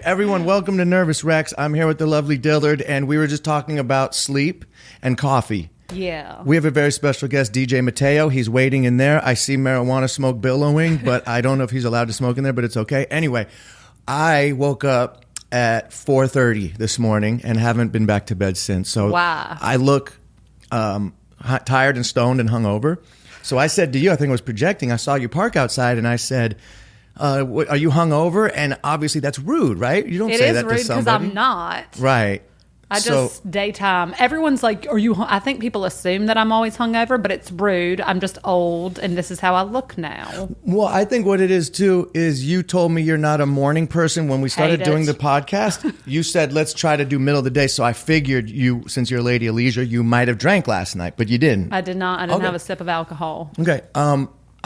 Everyone, welcome to Nervous Rex. I'm here with the lovely Dillard, and we were just talking about sleep and coffee. Yeah. We have a very special guest, DJ Mateo. He's waiting in there. I see marijuana smoke billowing, but I don't know if he's allowed to smoke in there, but it's okay. Anyway, I woke up at 4:30 this morning and haven't been back to bed since. So wow. I look tired and stoned and hungover. So I said to you, I think I was projecting, I saw you park outside, and I said, are you hungover? And obviously that's rude, right? You don't say that to somebody. It is rude because I'm not. Right. Daytime. Everyone's like, are you? I think people assume that I'm always hungover, but it's rude. I'm just old, and this is how I look now. Well, I think what it is, too, is you told me you're not a morning person when we started doing the podcast. You said, let's try to do middle of the day. So I figured you, since you're a lady of leisure, you might have drank last night, but you didn't. I did not. I didn't have a sip of alcohol. Okay.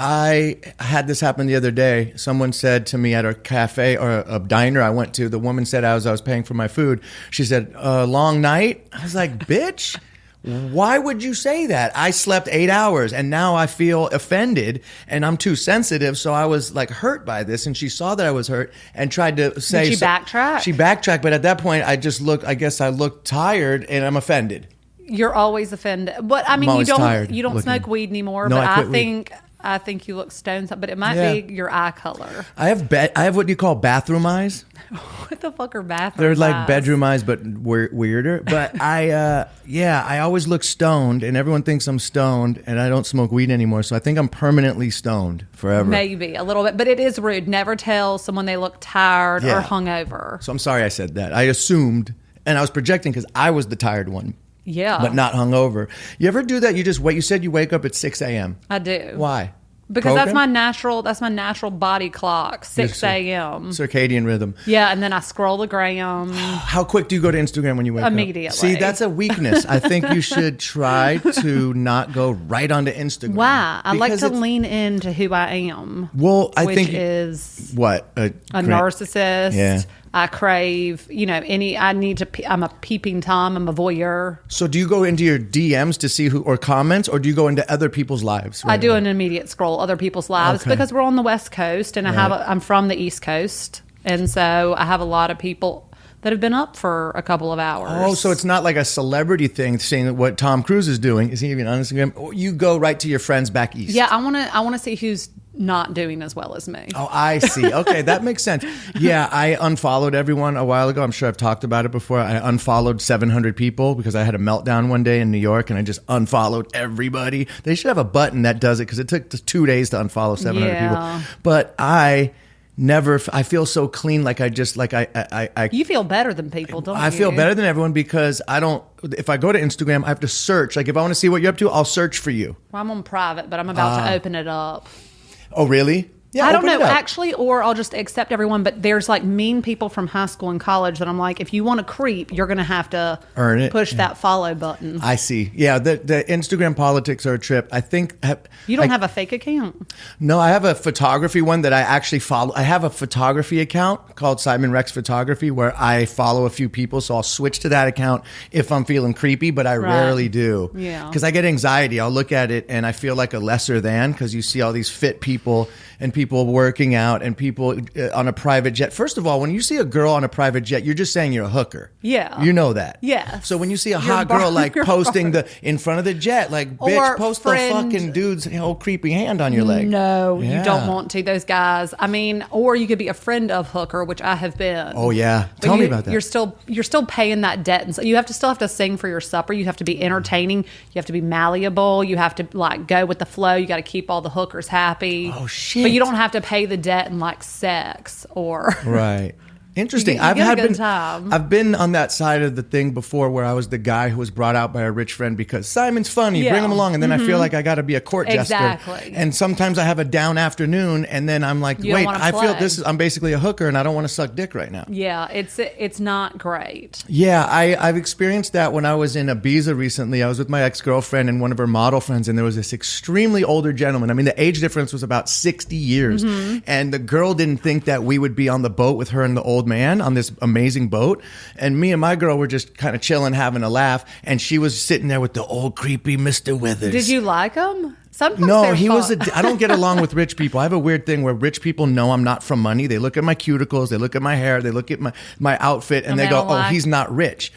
I had this happen the other day. Someone said to me at a cafe or a diner I went to, the woman said as I was paying for my food, she said, long night? I was like, bitch, why would you say that? I slept 8 hours and now I feel offended and I'm too sensitive. So I was like hurt by this, and she saw that I was hurt and tried to say... Did she backtrack? She backtracked, but at that point I guess I looked tired and I'm offended. You're always offended. But I mean, you don't smoke weed anymore, no, but I think you look stoned, but it might be your eye color. I have what you call bathroom eyes. What the fuck are bathroom eyes? They're like bedroom eyes, but weirder. But I always look stoned, and everyone thinks I'm stoned, and I don't smoke weed anymore. So I think I'm permanently stoned forever. Maybe a little bit, but it is rude. Never tell someone they look tired or hungover. So I'm sorry I said that. I assumed, and I was projecting because I was the tired one. Yeah. But not hungover. You ever do that? You just wait. You said you wake up at 6 a.m. I do. Why? Because that's my natural body clock, 6 a.m. Circadian rhythm. Yeah, and then I scroll the gram. How quick do you go to Instagram when you wake up? Immediately. See, that's a weakness. I think you should try to not go right onto Instagram. Why? I like to lean into who I am. Well, I think... Which is... What? A narcissist. Yeah. I crave, I'm a peeping Tom. I'm a voyeur. So do you go into your DMs to see or comments, or do you go into other people's lives? I do an immediate scroll, other people's lives, because we're on the West Coast, and I'm from the East Coast. And so I have a lot of people that have been up for a couple of hours. Oh, so it's not like a celebrity thing, seeing what Tom Cruise is doing. Is he even on Instagram? Or you go right to your friends back east. Yeah, I want to see who's not doing as well as me. Oh, I see. Okay, that makes sense. Yeah, I unfollowed everyone a while ago. I'm sure I've talked about it before. I unfollowed 700 people because I had a meltdown one day in New York, and I just unfollowed everybody. They should have a button that does it, because it took 2 days to unfollow 700 people. But I feel so clean. Like you feel better than people, don't you? I feel better than everyone because if I go to Instagram, I have to search. Like if I want to see what you're up to, I'll search for you. Well, I'm on private, but I'm about to open it up. Oh, really? Yeah, I don't know, actually, or I'll just accept everyone. But there's like mean people from high school and college that I'm like, if you want to creep, you're going to have to earn it. Push that follow button. I see. Yeah, the Instagram politics are a trip. I think you don't have a fake account. No, I have a photography one that I actually follow. I have a photography account called Simon Rex Photography where I follow a few people. So I'll switch to that account if I'm feeling creepy, but I rarely do. Yeah, because I get anxiety. I'll look at it and I feel like a lesser than, because you see all these fit people and people working out and people on a private jet. First of all, when you see a girl on a private jet, you're just saying you're a hooker. Yeah. You know that. Yes. So when you see a hot girl like posting in front of the jet, like, bitch, post the fucking dude's whole creepy hand on your leg. No, you don't want to. Those guys. I mean, or you could be a friend of hooker, which I have been. Oh yeah. Tell me about that. You're still paying that debt, and so you still have to sing for your supper. You have to be entertaining. You have to be malleable. You have to like go with the flow. You got to keep all the hookers happy. Oh shit. But you don't have to pay the debt in like sex or right. Interesting. I've been on that side of the thing before, where I was the guy who was brought out by a rich friend because Simon's funny, bring him along, and then I feel like I got to be a court jester. And sometimes I have a down afternoon, and then I'm like, wait, I feel I'm basically a hooker, and I don't want to suck dick right now. Yeah, it's not great. Yeah, I've experienced that when I was in Ibiza recently. I was with my ex-girlfriend and one of her model friends, and there was this extremely older gentleman. I mean, the age difference was about 60 years, and the girl didn't think that we would be on the boat with her and the old man on this amazing boat. And me and my girl were just kind of chilling, having a laugh. And she was sitting there with the old creepy Mr. Withers. Did you like him? Sometimes no, he was. I don't get along with rich people. I have a weird thing where rich people know I'm not from money. They look at my cuticles, they look at my hair, they look at my outfit, and they go, "Oh, he's not rich."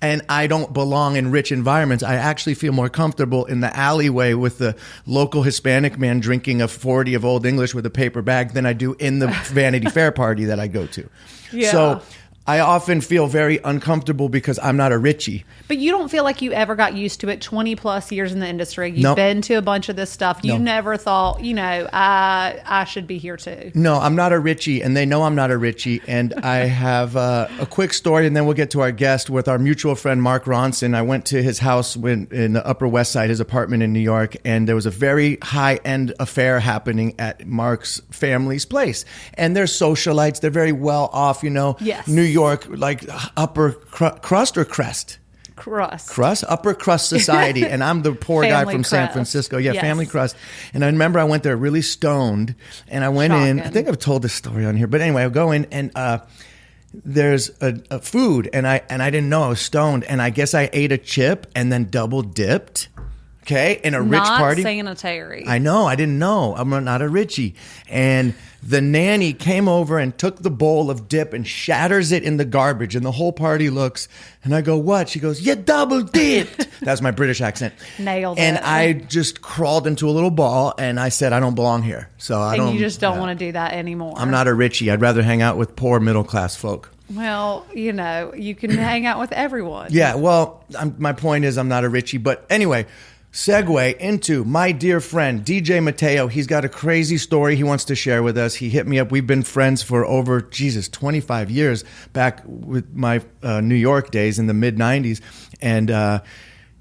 And I don't belong in rich environments. I actually feel more comfortable in the alleyway with the local Hispanic man drinking a 40 of Old English with a paper bag than I do in the Vanity Fair party that I go to. Yeah. So I often feel very uncomfortable because I'm not a richie. But you don't feel like you ever got used to it 20 plus years in the industry. You've Nope. been to a bunch of this stuff. You never thought, I should be here too. No, I'm not a richie, and they know I'm not a richie. And I have a quick story, and then we'll get to our guest with our mutual friend, Mark Ronson. I went to his house in the Upper West Side, his apartment in New York, and there was a very high-end affair happening at Mark's family's place. And they're socialites. They're very well off, Yes. New York, like upper crust or crest? Crust? Upper crust society. And I'm the poor guy from San Francisco. Yeah, yes. family crust. And I remember I went there really stoned, and I went in. I think I've told this story on here, but anyway, I'll go in, and there's a food, and I didn't know I was stoned, and I guess I ate a chip and then double dipped. Okay, in a rich party. Not sanitary. I know. I didn't know. I'm not a richie. And the nanny came over and took the bowl of dip and shatters it in the garbage. And the whole party looks. And I go, what? She goes, you double dipped. That's my British accent. Nailed it. And I just crawled into a little ball and I said, I don't belong here. So I don't. And you just don't want to do that anymore. I'm not a richie. I'd rather hang out with poor middle class folk. Well, you can hang out with everyone. Yeah. Well, my point is I'm not a richie. But anyway. Segue into my dear friend, DJ Mateo. He's got a crazy story he wants to share with us. He hit me up. We've been friends for over, 25 years, back with my New York days in the mid-'90s. And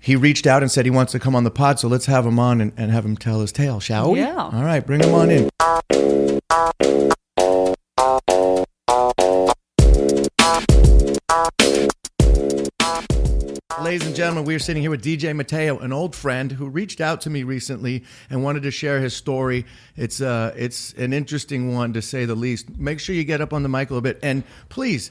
he reached out and said he wants to come on the pod. So let's have him on and have him tell his tale, shall we? Yeah. All right, bring him on in. Ladies and gentlemen, we are sitting here with DJ Mateo, an old friend who reached out to me recently and wanted to share his story. It's an interesting one, to say the least. Make sure you get up on the mic a little bit. And please,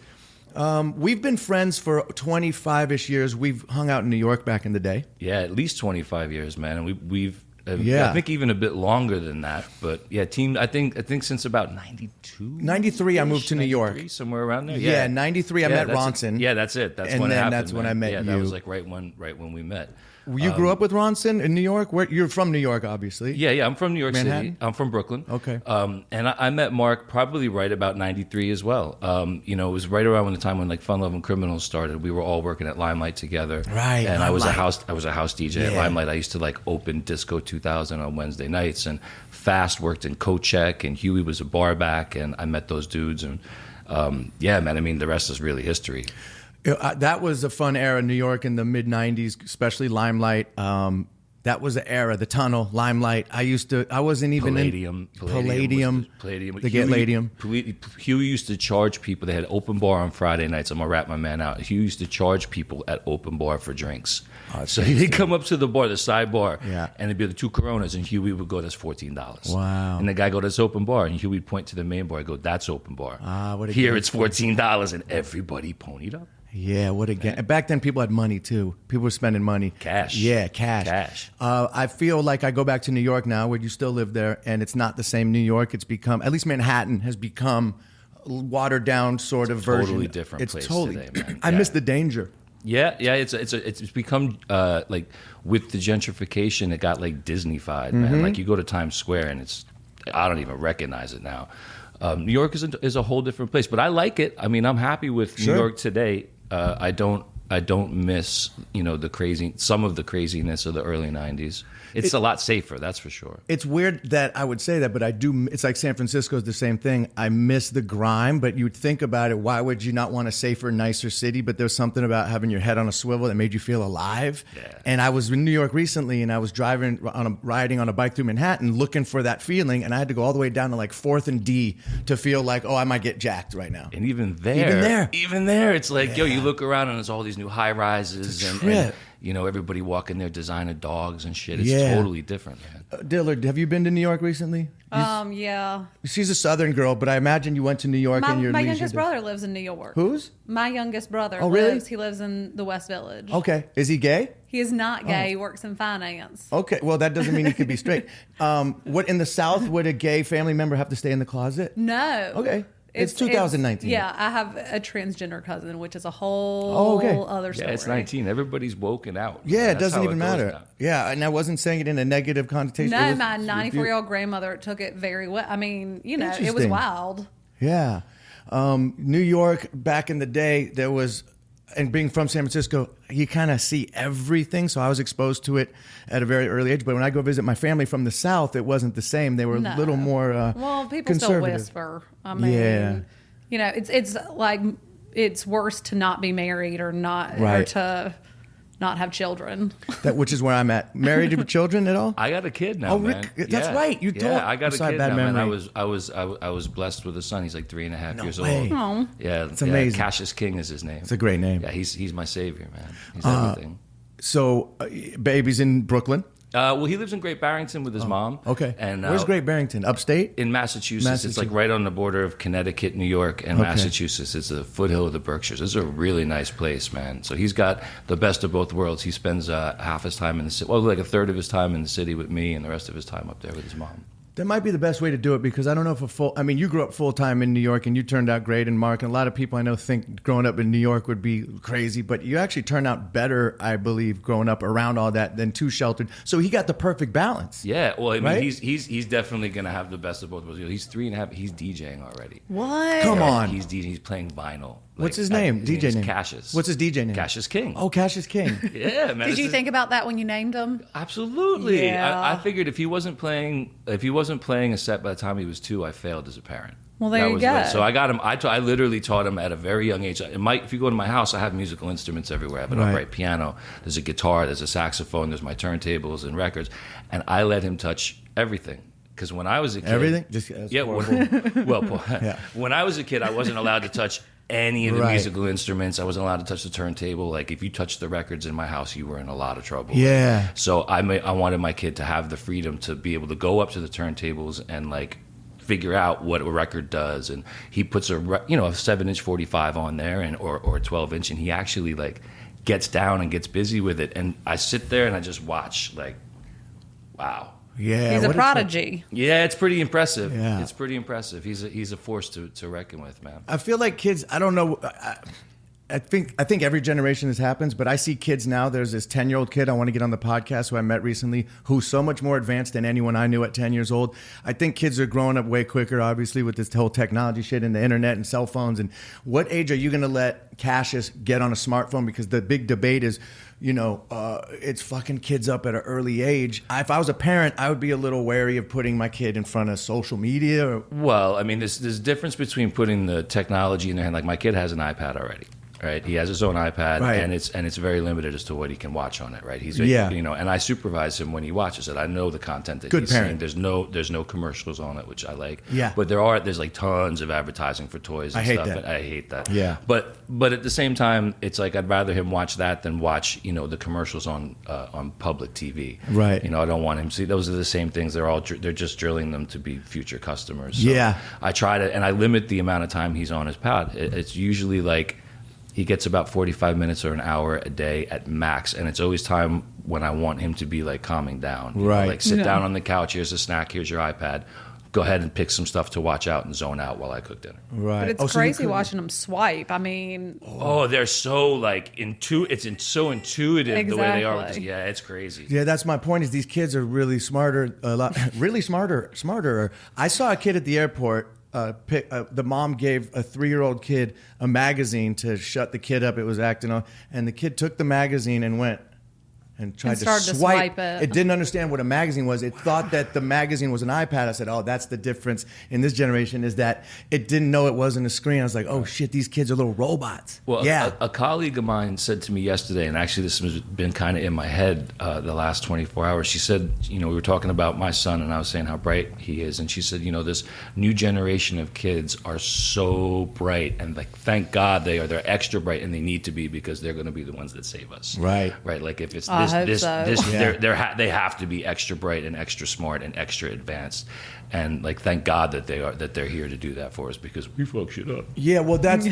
we've been friends for 25-ish years. We've hung out in New York back in the day. Yeah, at least 25 years, man. And we've I think even a bit longer than that. But yeah, I think since about 92. 93, I moved to New York. Somewhere around there. Yeah, 93, I met Ronson. Yeah, that's it. That's and when it happened. That's when I met you. Yeah, that was like right when we met. You grew up with Ronson in New York? You're from New York, obviously. Yeah, I'm from New York Manhattan? City. I'm from Brooklyn. Okay. And I met Mark probably right about 93 as well. It was right around the time when like Fun Loving Criminals started. We were all working at Limelight together. Right. And Limelight. I was a house DJ at Limelight. I used to like open Disco 2000 on Wednesday nights, and Fast worked in Coat Check, and Huey was a bar back, and I met those dudes, and yeah, man. I mean, the rest is really history. That was a fun era in New York in the mid-'90s, especially Limelight. That was the era, the Tunnel, Limelight. I wasn't even Palladium. in Palladium. The Palladium. Huey used to charge people. They had open bar on Friday nights. I'm going to wrap my man out. Huey used to charge people at open bar for drinks. So he'd come up to the bar, the side bar, and it'd be the two Coronas, and Huey would go, that's $14. Wow. And the guy go, that's open bar. And Huey would point to the main bar. I go, that's open bar. What a Here game. it's $14, and everybody ponied up. Yeah, what a game. Back then, people had money, too. People were spending money. Cash. Yeah, cash. I feel like I go back to New York now, where you still live there, and it's not the same New York. It's become, at least Manhattan has become a watered-down sort of version. Totally different place today, man. I miss the danger. Yeah, it's become like with the gentrification, it got like Disney-fied, man. Like you go to Times Square and I don't even recognize it now. New York is a whole different place, but I like it. I mean, I'm happy with New York today. I don't miss some of the craziness of the early '90s. It's a lot safer, that's for sure. It's weird that I would say that, but I do. It's like San Francisco's the same thing. I miss the grime, but you'd think about it. Why would you not want a safer, nicer city? But there's something about having your head on a swivel that made you feel alive. Yeah. And I was in New York recently, and I was riding on a bike through Manhattan, looking for that feeling, and I had to go all the way down to like 4th and D to feel like, I might get jacked right now. And even there, it's like, yo, you look around and there's all these new high rises, and everybody walking their designer dogs and shit. It's Yeah. totally different, man. Dillard, have you been to New York recently? Yeah. She's a Southern girl, but I imagine you went to New York in your My leisure youngest days. brother lives in New York. Whose? My youngest brother. Oh, really? He lives in the West Village. Okay. Is he gay? He is not gay. He works in finance. Okay. Well, that doesn't mean he could be straight. What in the South would a gay family member have to stay in the closet? No. Okay. It's 2019. Yeah, I have a transgender cousin, which is a whole other story. Yeah, it's 19. Everybody's woken out. Yeah, it That's doesn't how even goes matter. now. Yeah, and I wasn't saying it in a negative connotation. No, my 94-year-old grandmother took it very well. I mean, it was Interesting. wild. Yeah. New York, back in the day, there was, and being from San Francisco, you kind of see everything. So I was exposed to it at a very early age. But when I go visit my family from the South, it wasn't the same. They were a little more well, people still conservative. whisper. I mean, it's like it's worse to not be married or not Right. or to not have children. Which is where I'm at. Married with children at all? I got a kid now, Oh, man. Rick, that's right. You told. I got I'm a sorry, kid bad now, man. memory. I was blessed with a son. He's like 3.5 years way. old. Oh. Yeah, It's amazing. Cassius King is his name. It's a great name. Yeah, he's my savior, man. He's everything. So, baby's in Brooklyn. Well, he lives in Great Barrington with his mom. Okay. And where's Great Barrington? Upstate? In Massachusetts. It's like right on the border of Connecticut, New York, and Massachusetts. It's the foothill of the Berkshires. It's a really nice place, man. So he's got the best of both worlds. He spends half his time in the city, well, like a third of his time in the city with me, and the rest of his time up there with his mom. That might be the best way to do it, because I don't know if you grew up full time in New York and you turned out great. And Mark, and a lot of people I know think growing up in New York would be crazy, but you actually turned out better, I believe, growing up around all that than too sheltered. So he got the perfect balance. Yeah, well, I mean, Right? he's definitely going to have the best of both worlds. He's 3.5. He's DJing already. What? Come on. He's DJing. He's playing vinyl. What's his name? DJ is name? Cassius. What's his DJ name? Cassius King. Oh, Cassius King. Yeah, man. Did you think about that when you named him? Absolutely. Yeah. I figured if he wasn't playing a set by the time he was 2, I failed as a parent. Well, there That you was go. it. So I got him. I literally taught him at a very young age. If you go to my house, I have musical instruments everywhere. I have an Right. upright piano. There's a guitar. There's a saxophone. There's my turntables and records. And I let him touch everything. Because when I was a kid, Everything? Just yeah. Yeah. When I was a kid, I wasn't allowed to touch any of the Right. musical instruments. I wasn't allowed to touch the turntable. Like if you touched the records in my house, you were in a lot of trouble. Yeah. So I wanted my kid to have the freedom to be able to go up to the turntables and like figure out what a record does. And he puts a 7-inch 45 on there or a 12-inch, and he actually like gets down and gets busy with it. And I sit there and I just watch like, wow. Yeah. He's a what prodigy. Yeah, it's pretty impressive. Yeah. It's pretty impressive. He's a force to reckon with, man. I feel like kids, I don't know. I think every generation this happens, but I see kids now. There's this 10-year-old kid I want to get on the podcast who I met recently, who's so much more advanced than anyone I knew at 10 years old. I think kids are growing up way quicker, obviously, with this whole technology shit and the internet and cell phones. And what age are you going to let Cassius get on a smartphone? Because the big debate is, it's fucking kids up at an early age. If I was a parent, I would be a little wary of putting my kid in front of social media. Well, I mean, there's a difference between putting the technology in their hand. Like my kid has an iPad already. Right, he has his own iPad, Right. and it's very limited as to what he can watch on it. Right, Yeah. and I supervise him when he watches it. I know the content that Good he's parent. seeing. There's no commercials on it, which I like. Yeah. but there's like tons of advertising for toys and I hate stuff. that. And I hate that. Yeah. but at the same time, it's like I'd rather him watch that than watch the commercials on public TV. Right. I don't want him to see. Those are the same things. They're just drilling them to be future customers. So Yeah. I try to, and I limit the amount of time he's on his pad. It's usually like he gets about 45 minutes or an hour a day at max, and it's always time when I want him to be like calming down. Right. Like sit down on the couch, here's a snack, here's your iPad. Go ahead and pick some stuff to watch out and zone out while I cook dinner. Right. But it's crazy watching them swipe. I mean, Oh, they're so like so intuitive the way they are. Exactly. Yeah, it's crazy. Yeah, that's my point. Is these kids are really smarter, really smarter. I saw a kid at the airport. The mom gave a 3-year-old kid a magazine to shut the kid up. It was acting on, and the kid took the magazine and went and tried to started to swipe. swipe it. It didn't understand what a magazine was. It thought that the magazine was an iPad. I said, oh, that's the difference in this generation, is that it didn't know it wasn't a screen. I was like, oh shit, these kids are little robots. Well, yeah. a colleague of mine said to me yesterday, and actually this has been kind of in my head the last 24 hours. She said, we were talking about my son, and I was saying how bright he is, and she said, this new generation of kids are so bright, and like, thank God they're extra bright, and they need to be, because they're going to be the ones that save us. Right. Like if it's this, they have to be extra bright and extra smart and extra advanced, and like, thank God that they're here to do that for us, because we fuck shit up. Yeah, well, that's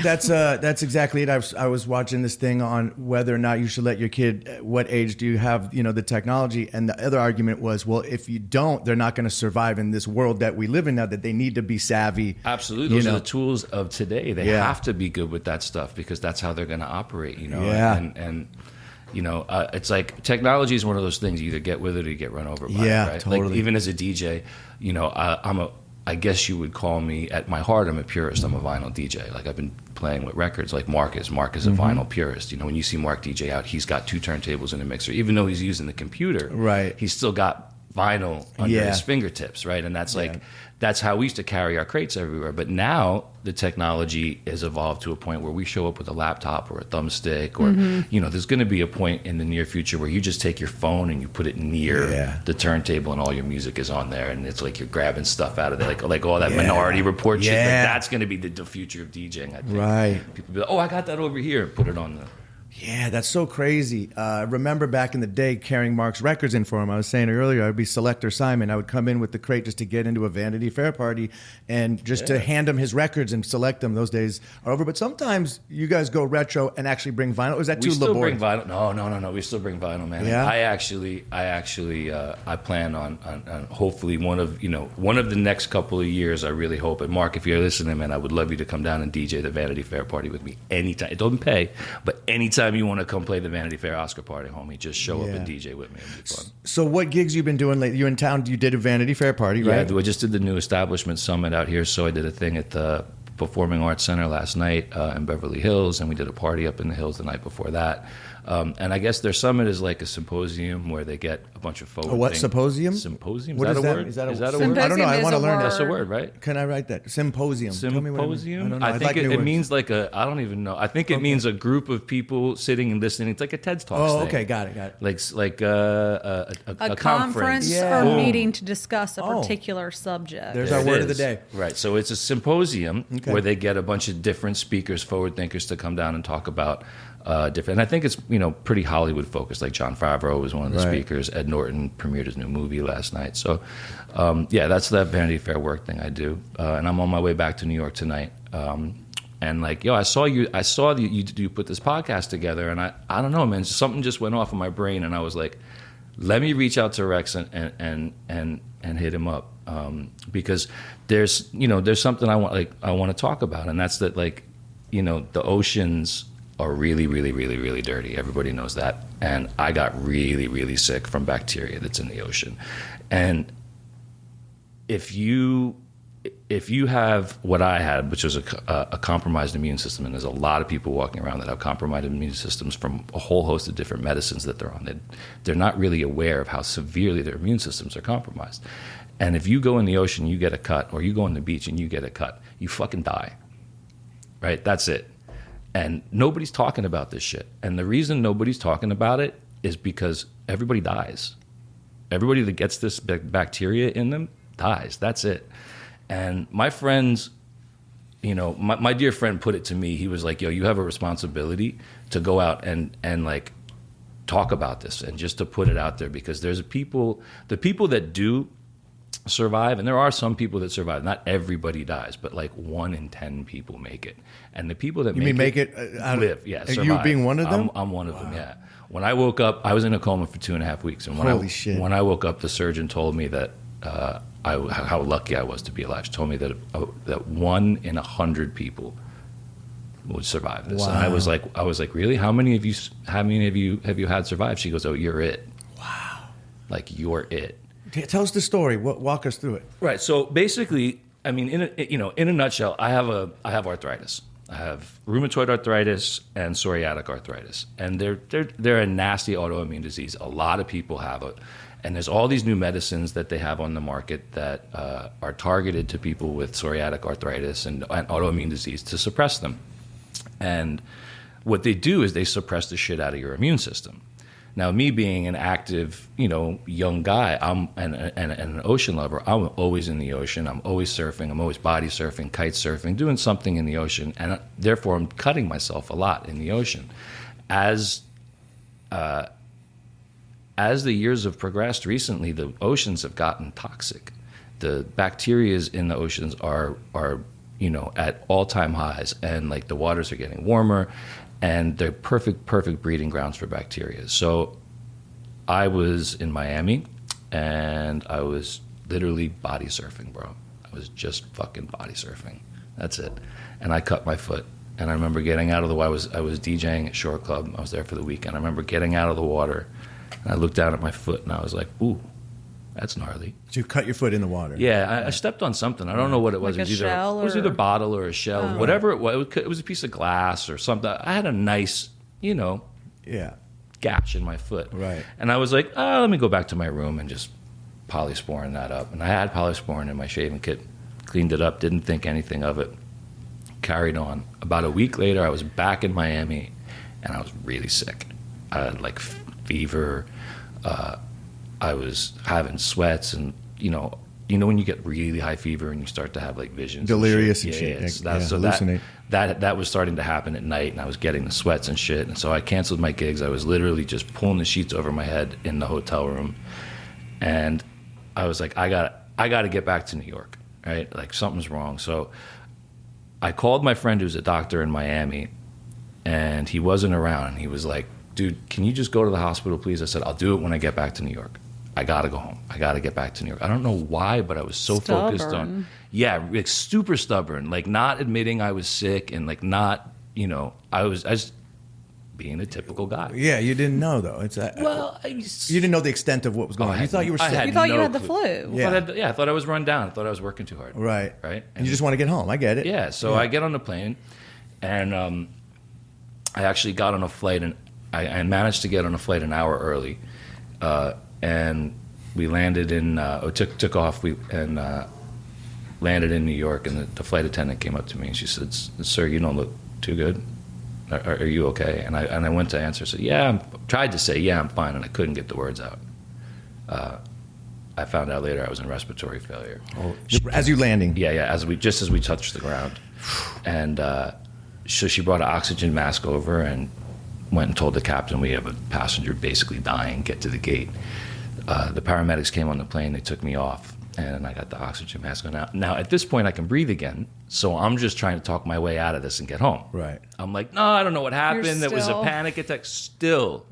exactly it. I was watching this thing on whether or not you should let your kid. What age do you have? The technology, and the other argument was, well, if you don't, they're not going to survive in this world that we live in now. That they need to be savvy. Absolutely, those are the tools of today. They have to be good with that stuff, because that's how they're going to operate. Yeah. And it's like technology is one of those things. You either get with it or you get run over by it. Right? Totally. Like, even as a DJ, I guess you would call me, at my heart, I'm a purist. I'm a vinyl DJ. Like, I've been playing with records like Mark is. Mark is a vinyl purist. When you see Mark DJ out, he's got 2 turntables and a mixer. Even though he's using the computer, right, he's still got vinyl under his fingertips, right? And that's that's how we used to carry our crates everywhere. But now the technology has evolved to a point where we show up with a laptop or a thumbstick, or there's going to be a point in the near future where you just take your phone and you put it near the turntable, and all your music is on there, and it's like you're grabbing stuff out of there, like all that Minority Report shit. Like, that's going to be the future of DJing, I think. Right. People be like, oh, I got that over here, and put it on the... Yeah, that's so crazy. I remember back in the day carrying Mark's records in for him. I was saying earlier, I'd be Selector Simon. I would come in with the crate just to get into a Vanity Fair party and just to hand him his records and select them. Those days are over. But sometimes you guys go retro and actually bring vinyl. Or is that too laborious? We still bring vinyl. No. We still bring vinyl, man. Yeah? I plan on hopefully one of the next couple of years. I really hope. And Mark, if you're listening, man, I would love you to come down and DJ the Vanity Fair party with me anytime. It doesn't pay, but anytime you want to come play the Vanity Fair Oscar party, homie, just show up and DJ with me. It'll be fun. So what gigs you been doing lately? You're in town. You did a Vanity Fair party, right? Yeah, I just did the new establishment summit out here. So I did a thing at the Performing Arts Center last night in Beverly Hills, and we did a party up in the hills the night before that. And I guess their summit is like a symposium where they get a bunch of forward. What symposium? Symposium. What is that a word? Is that a word? I don't know. I want to learn. That's a word, right? Can I write that? Symposium. Symposium. I think it means like I don't even know. I think it means a group of people sitting and listening. It's like a TED Talk. Oh, okay, got it. Like a conference or meeting to discuss a particular subject. There's our word of the day. Right. So it's a symposium where they get a bunch of different speakers, forward thinkers, to come down and talk about different. And I think it's pretty Hollywood focused. Like Jon Favreau was one of the speakers. Ed Norton premiered his new movie last night. So that's that Vanity Fair work thing I do. And I'm on my way back to New York tonight. And like, I saw you put this podcast together, and I don't know, man, something just went off in my brain, and I was like, let me reach out to Rex and hit him up, because there's something I want to talk about, and that's that, like, the oceans are really, really, really, really dirty. Everybody knows that. And I got really, really sick from bacteria that's in the ocean. And if you have what I had, which was a compromised immune system, and there's a lot of people walking around that have compromised immune systems from a whole host of different medicines that they're on, they're not really aware of how severely their immune systems are compromised. And if you go in the ocean, you get a cut, or you go on the beach and you get a cut, you fucking die. Right? That's it. And nobody's talking about this shit. And the reason nobody's talking about it is because everybody dies. Everybody that gets this bacteria in them dies. That's it. And my friends, my dear friend put it to me. He was like, yo, you have a responsibility to go out and like talk about this, and just to put it out there, because there's the people that do survive, and there are some people that survive. Not everybody dies, but like 1 in 10 people make it. And the people that make it live. Yeah, survive. You being one of them? I'm one of them. Yeah. When I woke up, I was in a coma for 2.5 weeks, and when I woke up, the surgeon told me that how lucky I was to be alive. She told me that 1 in 100 people would survive this. Wow. And I was like, really? How many of you have you had survive? She goes, oh, you're it. Wow. Like, you're it. Tell us the story. Walk us through it. Right. So basically, I mean, in a nutshell, I have arthritis, I have rheumatoid arthritis and psoriatic arthritis, and they're a nasty autoimmune disease. A lot of people have it, and there's all these new medicines that they have on the market that are targeted to people with psoriatic arthritis and autoimmune disease to suppress them. And what they do is they suppress the shit out of your immune system. Now, me being an active, young guy, and an ocean lover, I'm always in the ocean. I'm always surfing. I'm always body surfing, kite surfing, doing something in the ocean. And therefore, I'm cutting myself a lot in the ocean. As the years have progressed recently, the oceans have gotten toxic. The bacteria in the oceans are at all-time highs. And, the waters are getting warmer. And they're perfect breeding grounds for bacteria. So I was in Miami, and I was literally body surfing, bro. I was just fucking body surfing. That's it. And I cut my foot. And I remember getting out of the water. I was DJing at Shore Club. I was there for the weekend. I remember getting out of the water, and I looked down at my foot, and I was like, ooh, that's gnarly. So you cut your foot in the water? Yeah, I stepped on something. I don't know what it was. Like it was either a bottle or a shell, whatever it was. It was a piece of glass or something. I had a nice, gash in my foot. Right. And I was like, let me go back to my room and just polysporin that up. And I had polysporin in my shaving kit, cleaned it up, didn't think anything of it, carried on. About a week later, I was back in Miami, and I was really sick. I had fever. I was having sweats, and when you get really high fever and you start to have visions, delirious and shit. and shit. hallucinate. That was starting to happen at night, and I was getting the sweats and shit. And so I canceled my gigs. I was literally just pulling the sheets over my head in the hotel room, and I was like, I got to get back to New York, right? Something's wrong. So I called my friend who's a doctor in Miami, and he wasn't around. And he was like, dude, can you just go to the hospital, please? I said, I'll do it when I get back to New York. I got to go home. I got to get back to New York. I don't know why, but I was so focused on, super stubborn, not admitting I was sick and not, I was being a typical guy. Yeah, you didn't know though. You didn't know the extent of what was going on. You thought you were sick. You thought you had the flu. Yeah. I thought I was run down. I thought I was working too hard. Right. Right. And you just want to get home. I get it. Yeah. So I get on the plane, and I actually got on a flight, and I managed to get on a flight an hour early, and we landed took off. And landed in New York, and the flight attendant came up to me and she said, "Sir, you don't look too good. Are you okay?" And I went to answer. Said, "Yeah." Tried to say, "Yeah, I'm fine," and I couldn't get the words out. I found out later I was in respiratory failure. Oh, as you landing? Yeah. As we touched the ground, and so she brought an oxygen mask over and went and told the captain, we have a passenger basically dying, get to the gate. The paramedics came on the plane, they took me off, and I got the oxygen mask on. Now, at this point, I can breathe again, so I'm just trying to talk my way out of this and get home. Right. I'm like, no, I don't know what happened. It was a panic attack. Still,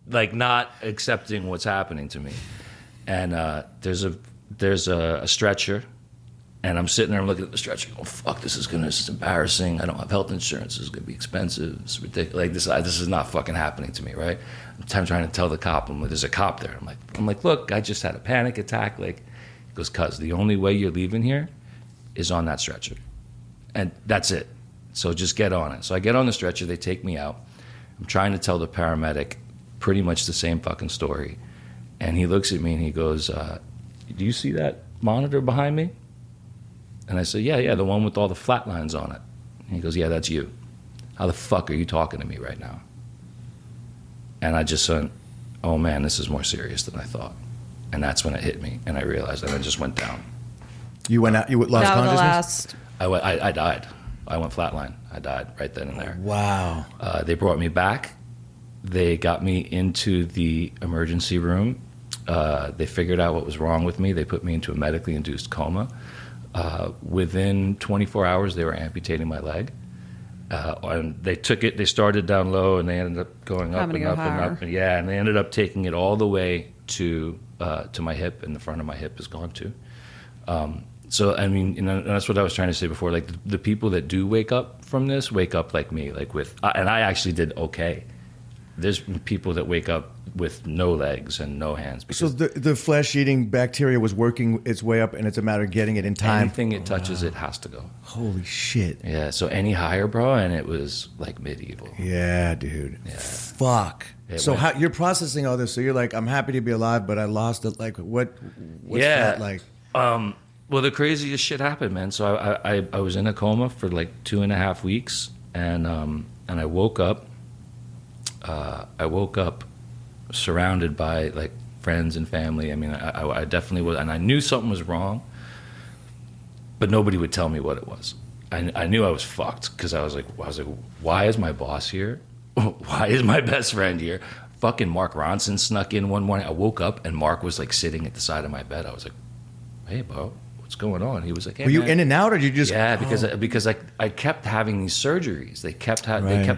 right. Not accepting what's happening to me. And there's a stretcher, and I'm sitting there, I'm looking at the stretcher, going, fuck, this is embarrassing. I don't have health insurance. This is going to be expensive. It's ridiculous. This is not fucking happening to me, right? I'm trying to tell the cop, there's a cop there. I'm like, look, I just had a panic attack. He goes, cuz, the only way you're leaving here is on that stretcher. And that's it. So just get on it. So I get on the stretcher. They take me out. I'm trying to tell the paramedic pretty much the same fucking story. And he looks at me and he goes, do you see that monitor behind me? And I said, yeah, the one with all the flat lines on it. And he goes, yeah, that's you. How the fuck are you talking to me right now? And I just said, oh man, this is more serious than I thought. And that's when it hit me, and I realized, and I just went down. You went out, you lost consciousness? I died. I went flatline. I died right then and there. Wow. They brought me back. They got me into the emergency room. They figured out what was wrong with me. They put me into a medically induced coma. Within 24 hours, they were amputating my leg. And they took it, they started down low, and they ended up going up and up and up. Yeah, and they ended up taking it all the way to my hip, and the front of my hip is gone too. So, I mean, and that's what I was trying to say before. The people that do wake up from this wake up like me, and I actually did okay. There's people that wake up with no legs and no hands. So the flesh-eating bacteria was working its way up, and it's a matter of getting it in time. Anything it touches, it has to go. Holy shit. Yeah, so any higher, bro, and it was like medieval. Yeah, dude. Yeah. Fuck. So how you're processing all this? So you're like, I'm happy to be alive, but I lost it. Like, what's that like? Well, the craziest shit happened, man. So I was in a coma for like 2.5 weeks, and I woke up. I woke up surrounded by like friends and family. I mean, I definitely was, and I knew something was wrong, but nobody would tell me what it was. I knew I was fucked because I was like, why is my boss here? Why is my best friend here? Fucking Mark Ronson snuck in one morning. I woke up and Mark was like sitting at the side of my bed. I was like, hey, bro, what's going on? He was like, hey, were you man. in and out, or you just? Yeah, because I kept having these surgeries. They kept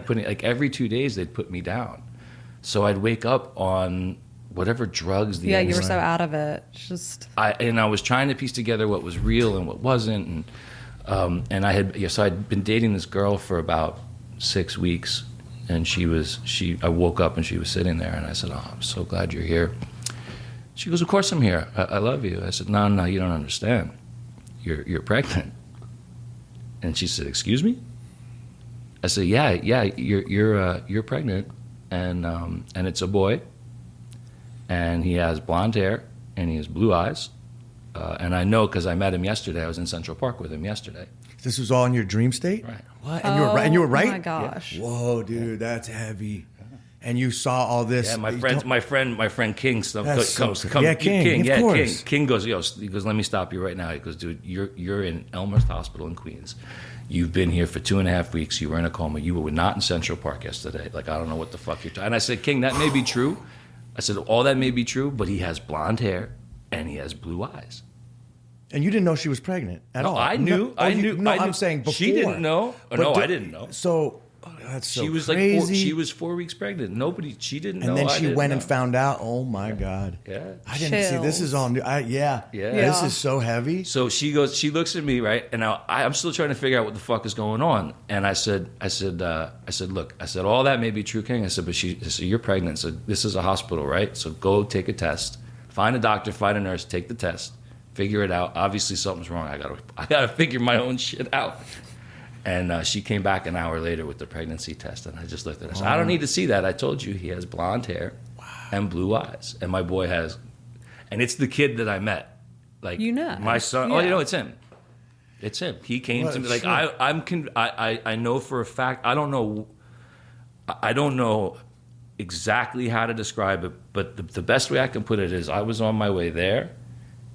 putting, like, every 2 days they'd put me down. So I'd wake up on whatever drugs. You were so out of it. I was trying to piece together what was real and what wasn't, and I'd been dating this girl for about 6 weeks, and I woke up and she was sitting there, and I said, oh, I'm so glad you're here. She goes, of course I'm here. I love you. I said, no, you don't understand. You're pregnant. And she said, excuse me? I said, yeah, you're pregnant, and it's a boy, and he has blonde hair, and he has blue eyes, and I know because I met him yesterday. I was in Central Park with him yesterday. This was all in your dream state? Right. What? And you were right? Oh my gosh. Yeah. Whoa, dude, that's heavy. And you saw all this. Yeah, my friend King comes. Yeah, King, of course. King goes, let me stop you right now. He goes, dude, you're in Elmhurst Hospital in Queens. You've been here for 2.5 weeks. You were in a coma. You were not in Central Park yesterday. Like, I don't know what the fuck you're talking. And I said, King, that may be true. I said, all that may be true, but he has blonde hair and he has blue eyes. And you didn't know she was pregnant at all? I knew. I'm saying before. She didn't know. I didn't know. So that's so she was crazy. She was 4 weeks pregnant. She didn't know. And then she went and found out. Oh my God. Yeah. I didn't see. This is all new. Yeah. This is so heavy. So she looks at me, right? And now I'm still trying to figure out what the fuck is going on. And I said, look, all that may be true, King. I said, but you're pregnant. So this is a hospital, right? So go take a test. Find a doctor, find a nurse, take the test, figure it out. Obviously something's wrong. I gotta figure my own shit out. And she came back an hour later with the pregnancy test, and I just looked at her. I said, I don't need to see that. I told you he has blonde hair and blue eyes, and my boy has, and it's the kid that I met. Like, my son. Yeah. Oh, it's him. It's him. He came to me like I know for a fact. I don't know exactly how to describe it, but the best way I can put it is I was on my way there,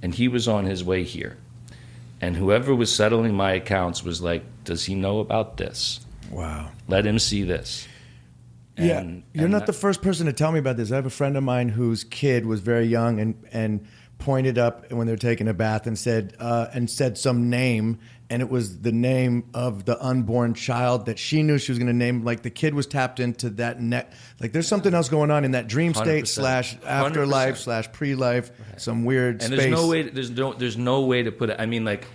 and he was on his way here. And whoever was settling my accounts was like, does he know about this? Wow. Let him see this. You're not the first person to tell me about this. I have a friend of mine whose kid was very young and pointed up when they were taking a bath and said some name, and it was the name of the unborn child that she knew she was going to name. Like, the kid was tapped into that net. Like, there's something else going on in that dream state 100%. / afterlife / pre-life, some weird and space. There's no way to put it. I mean, like,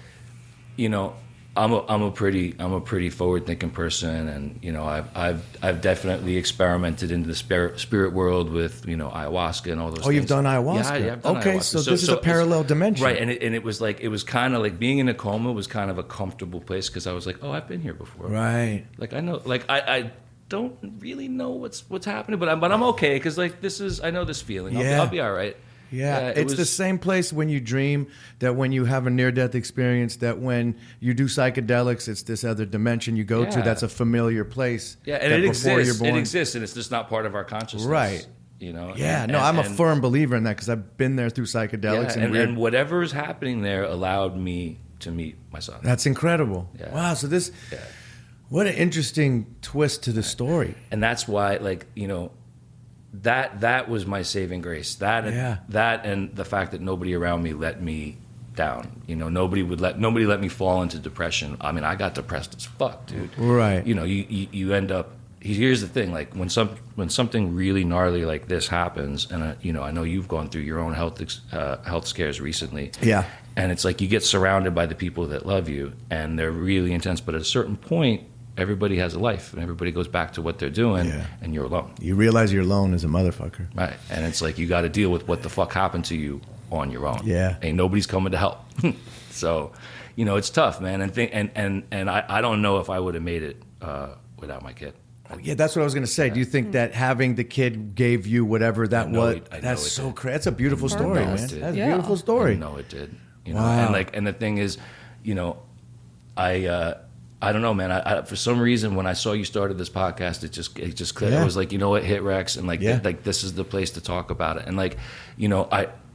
I'm a pretty forward thinking person, and I've definitely experimented into the spirit world with ayahuasca and all those things. Oh, you've done ayahuasca? Yeah, I've done okay, ayahuasca. so this is a parallel dimension, right? And it was kind of like being in a coma was kind of a comfortable place because I was like, oh, I've been here before, right? Like, I know, like I don't really know what's happening, but I'm okay because like I know this feeling. I'll be all right. Yeah, it's the same place when you dream, that when you have a near-death experience, that when you do psychedelics, it's this other dimension you go to that's a familiar place. Yeah, and it exists. It exists, and it's just not part of our consciousness. Right. Yeah, I'm a firm believer in that because I've been there through psychedelics. And whatever is happening there allowed me to meet my son. That's incredible. Yeah. Wow, so this... Yeah. What an interesting twist to the story. And that's why, like, that was my saving grace. That and the fact that nobody around me let me down. Nobody let me fall into depression. I mean, I got depressed as fuck, dude. Right. You end up. Here's the thing: like when something really gnarly like this happens, and I know you've gone through your own health scares recently. Yeah. And it's like you get surrounded by the people that love you, and they're really intense. But at a certain point, everybody has a life and everybody goes back to what they're doing, and you're alone. You realize you're alone as a motherfucker. Right. And it's like you got to deal with what the fuck happened to you on your own. Yeah. Ain't nobody's coming to help. So, it's tough, man. And I don't know if I would have made it without my kid. Yeah, that's what I was going to say. Do you think that having the kid gave you whatever that was? That's so crazy. That's a beautiful story, man. That's a beautiful story. No, it did. Wow. And the thing is, I don't know, man. I for some reason, when I saw you started this podcast, it just clicked. I was like, hit Rex, and like this is the place to talk about it. And like,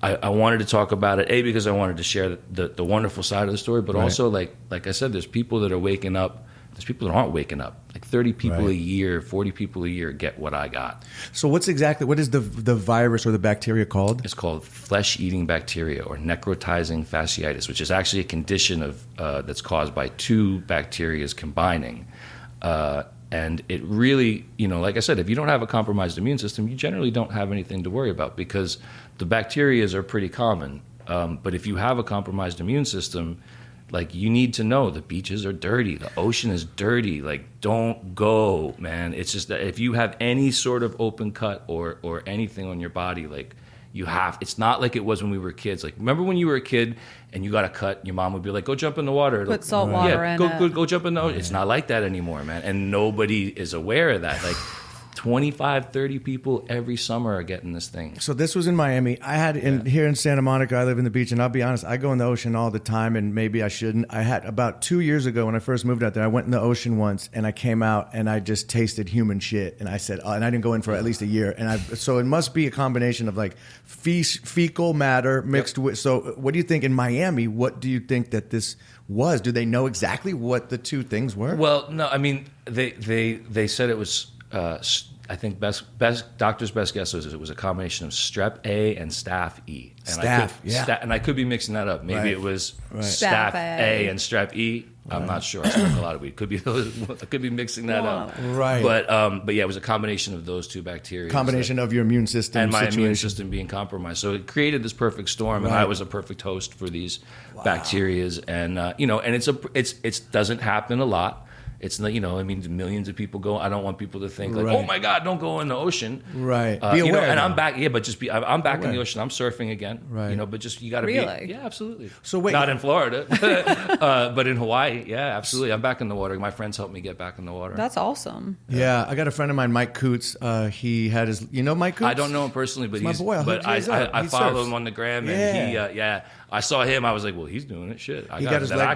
I wanted to talk about it, because I wanted to share the wonderful side of the story, but also like I said, there's people that are waking up. There's people that aren't waking up. Like 30 people a year, 40 people a year get what I got. So what is the virus or the bacteria called? It's called flesh-eating bacteria, or necrotizing fasciitis, which is actually a condition of that's caused by two bacteria combining. And it really, like I said, if you don't have a compromised immune system, you generally don't have anything to worry about, because the bacterias are pretty common. But if you have a compromised immune system, like, you need to know the beaches are dirty, the ocean is dirty. Like, don't go, man. It's just that if you have any sort of open cut or anything on your body, like, it's not like it was when we were kids. Like, remember when you were a kid and you got a cut, your mom would be like, go jump in the water. Put salt water in it. Go jump in the ocean. It's not like that anymore, man. And nobody is aware of that. Like, 25, 30 people every summer are getting this thing. So this was in Miami. I had here in Santa Monica, I live in the beach, and I'll be honest, I go in the ocean all the time, and maybe I shouldn't. I had about 2 years ago when I first moved out there, I went in the ocean once, and I came out, and I just tasted human shit. And I said, and I didn't go in for at least a year. So it must be a combination of like fecal matter mixed with. So what do you think in Miami? What do you think that this was? Do they know exactly what the two things were? Well, no, I mean, they said it was. I think doctor's best guess was it was a combination of strep A and staph E. And and I could be mixing that up. Maybe it was staph A and strep E. I'm not sure. I smoked a lot of weed. I could be mixing that up. Right. But yeah, it was a combination of those two bacteria. Combination of your immune system and my situation. immune system being compromised. So it created this perfect storm, and I was a perfect host for these bacterias. And and it doesn't happen a lot. It's not, I mean, millions of people go. I don't want people to think like, oh my God, don't go in the ocean. Right. Be aware. And I'm back. Yeah, but I'm back in the ocean. I'm surfing again. Right. But just you got to be. Yeah, absolutely. So wait, not in Florida, but in Hawaii. Yeah, absolutely. I'm back in the water. My friends helped me get back in the water. That's awesome. Yeah, I got a friend of mine, Mike Coots. He had his. You know Mike Coots? I don't know him personally, but he's my boy. I follow him on the gram, and he. I saw him. I was like, well, he's doing it. Shit, I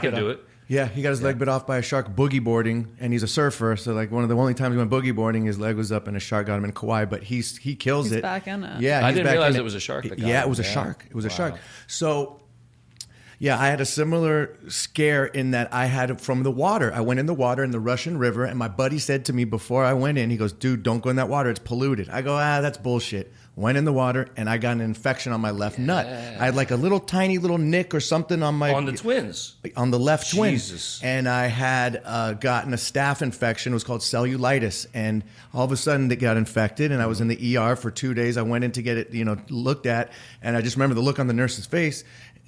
can do it. Yeah, he got his leg bit off by a shark boogie boarding, and he's a surfer. So like one of the only times he went boogie boarding, his leg was up, and a shark got him in Kauai. But he kills it. He's back in it. Yeah, I didn't realize it was a shark. It was a shark. It was a shark. So. Yeah, I had a similar scare in that I had it from the water. I went in the water in the Russian River, and my buddy said to me before I went in, he goes, dude, don't go in that water. It's polluted. I go, that's bullshit. Went in the water, and I got an infection on my left nut. I had like a tiny little nick or something on my... On the twins. On the left twin. Jesus. And I had gotten a staph infection. It was called cellulitis. And all of a sudden, it got infected, and I was in the ER for 2 days. I went in to get it, looked at, and I just remember the look on the nurse's face.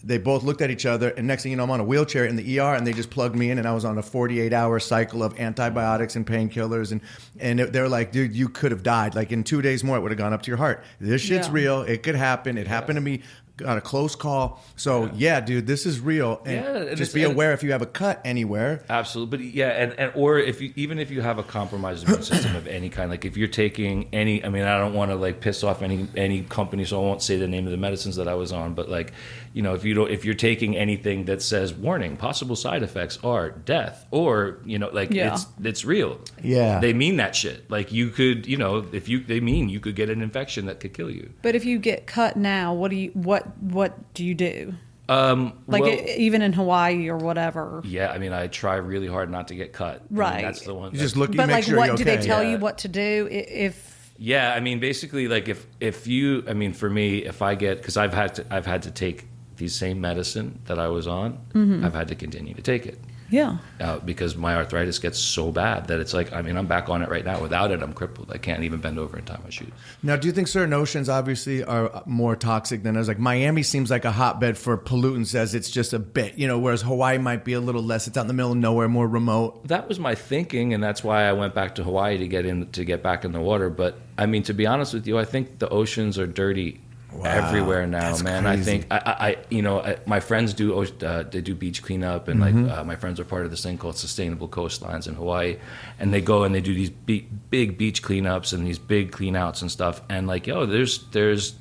They both looked at each other, and next thing you know, I'm on a wheelchair in the ER, and they just plugged me in, and I was on a 48-hour cycle of antibiotics and painkillers, and they're like, dude, you could have died. Like, in 2 days more, it would have gone up to your heart. This shit's real. It could happen. It happened to me. Got a close call. So, dude, this is real. And just be aware if you have a cut anywhere. Absolutely. But or if you have a compromised immune system of any kind, like if you're taking any, I mean, I don't want to like piss off any company, so I won't say the name of the medicines that I was on, but like, if you're taking anything that says warning, possible side effects are death, or, it's real. Yeah. They mean that shit. Like you could, you could get an infection that could kill you. But if you get cut now, what do you do? Even in Hawaii or whatever. Yeah, I mean, I try really hard not to get cut. Right. I mean, that's the one. You just look. But make sure you're okay. Do they tell you what to do if? Yeah, I mean, basically, like if you, I mean, for me, if I get, because I've had to take these same medicine that I was on, I've had to continue to take it. Yeah. Because my arthritis gets so bad that it's like, I mean, I'm back on it right now. Without it, I'm crippled. I can't even bend over and tie my shoes. Now, do you think certain oceans obviously are more toxic than others? Like Miami seems like a hotbed for pollutants, as it's just a bit, whereas Hawaii might be a little less. It's out in the middle of nowhere, more remote. That was my thinking, and that's why I went back to Hawaii to get back in the water. But I mean, to be honest with you, I think the oceans are dirty. Wow, everywhere now, man. Crazy. I think my friends do they do beach cleanup, and my friends are part of this thing called Sustainable Coastlines in Hawaii, and they go and they do these big beach cleanups and these big clean outs and stuff, and like, there's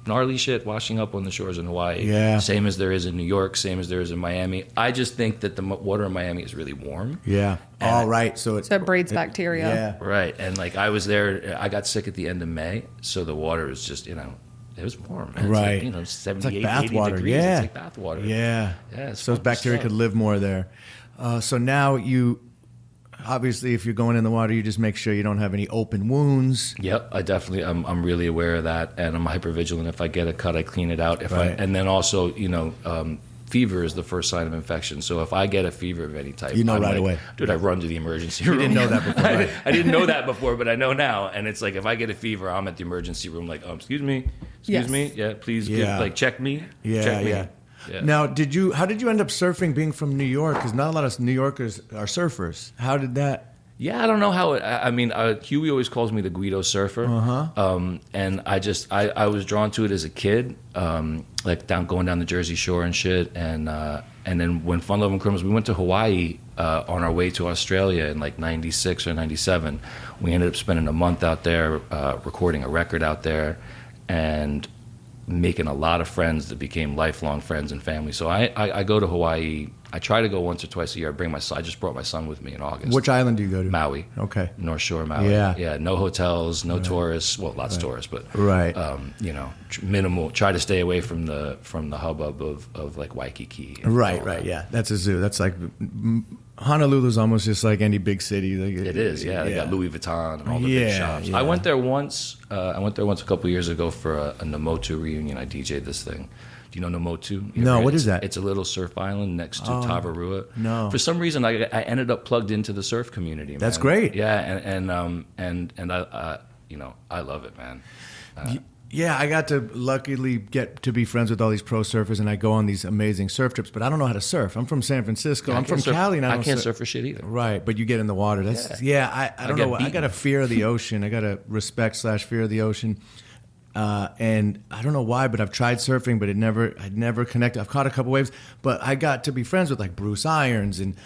gnarly shit washing up on the shores in Hawaii. Yeah. Same as there is in New York, same as there is in Miami. I just think that the water in Miami is really warm. Yeah. All right. So it breeds bacteria. Yeah. Right. And like I was there, I got sick at the end of May, so the water was just, it was warm. Man. Right. It's like, 78, it's like 80 water. degrees. Yeah. It's like bath water. Yeah. Yeah. So bacteria could live more there. So now obviously, if you're going in the water, you just make sure you don't have any open wounds. Yep, I'm really aware of that, and I'm hypervigilant. If I get a cut, I clean it out. And then also, fever is the first sign of infection. So if I get a fever of any type, right away. Dude, I run to the emergency room. You didn't know that before, right? I didn't know that before, but I know now. And it's like, if I get a fever, I'm at the emergency room like, excuse me, yeah, please, check me. Yeah, check me. Yeah. Now, how did you end up surfing being from New York? Because not a lot of New Yorkers are surfers. How did that? Yeah, I don't know how Huey always calls me the Guido surfer. And I was drawn to it as a kid, like going down the Jersey Shore and shit. And then when Fun Loving Criminals, we went to Hawaii on our way to Australia in like 96 or 97. We ended up spending a month out there, recording a record out there, and making a lot of friends that became lifelong friends and family. So I go to Hawaii. I try to go once or twice a year. I just brought my son with me in August. Which island do you go to? Maui. Okay. North Shore Maui. Yeah. No hotels, no tourists. Well, lots of tourists, but minimal. Try to stay away from the hubbub of like Waikiki. Right. Yeah, that's a zoo. That's like Honolulu's almost just like any big city. It is. Yeah, they got Louis Vuitton and all the big shops. Yeah. I went there once. A couple of years ago for a Nomotu reunion. I DJ'd this thing. Do you know Nomotu? No, what is that? It's a little surf island next to Tavarua. No. For some reason, I ended up plugged into the surf community. Man. That's great. Yeah, and I love it, man. Yeah, I got to luckily get to be friends with all these pro surfers, and I go on these amazing surf trips. But I don't know how to surf. I'm from San Francisco. I'm from Cali, and I can't surf for shit either. Right, but you get in the water. I don't know. I got a fear of the ocean. I got a respect/fear of the ocean. And I don't know why, but I've tried surfing, but I'd never connected. I've caught a couple waves, but I got to be friends with like Bruce Irons and,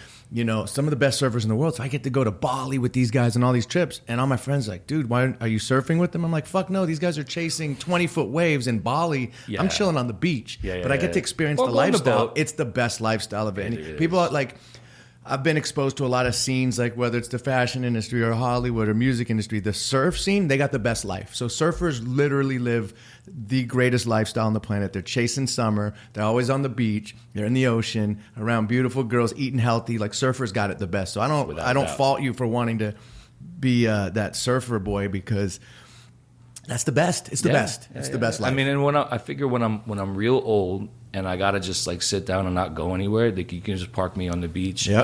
some of the best surfers in the world. So I get to go to Bali with these guys on all these trips. And all my friends are like, dude, why are you surfing with them? I'm like, fuck no, these guys are chasing 20-foot waves in Bali. Yeah. I'm chilling on the beach, but I get to experience the lifestyle. It's the best lifestyle of it. People are like, I've been exposed to a lot of scenes, like whether it's the fashion industry or Hollywood or music industry. The surf scene, they got the best life. So surfers literally live the greatest lifestyle on the planet. They're chasing summer. They're always on the beach. They're in the ocean, around beautiful girls, eating healthy. Like surfers got it the best. So I don't fault you for wanting to be that surfer boy, because that's the best. It's the best. It's the best life. I mean, and I figure when I'm real old and I gotta just like sit down and not go anywhere, like you can just park me on the beach and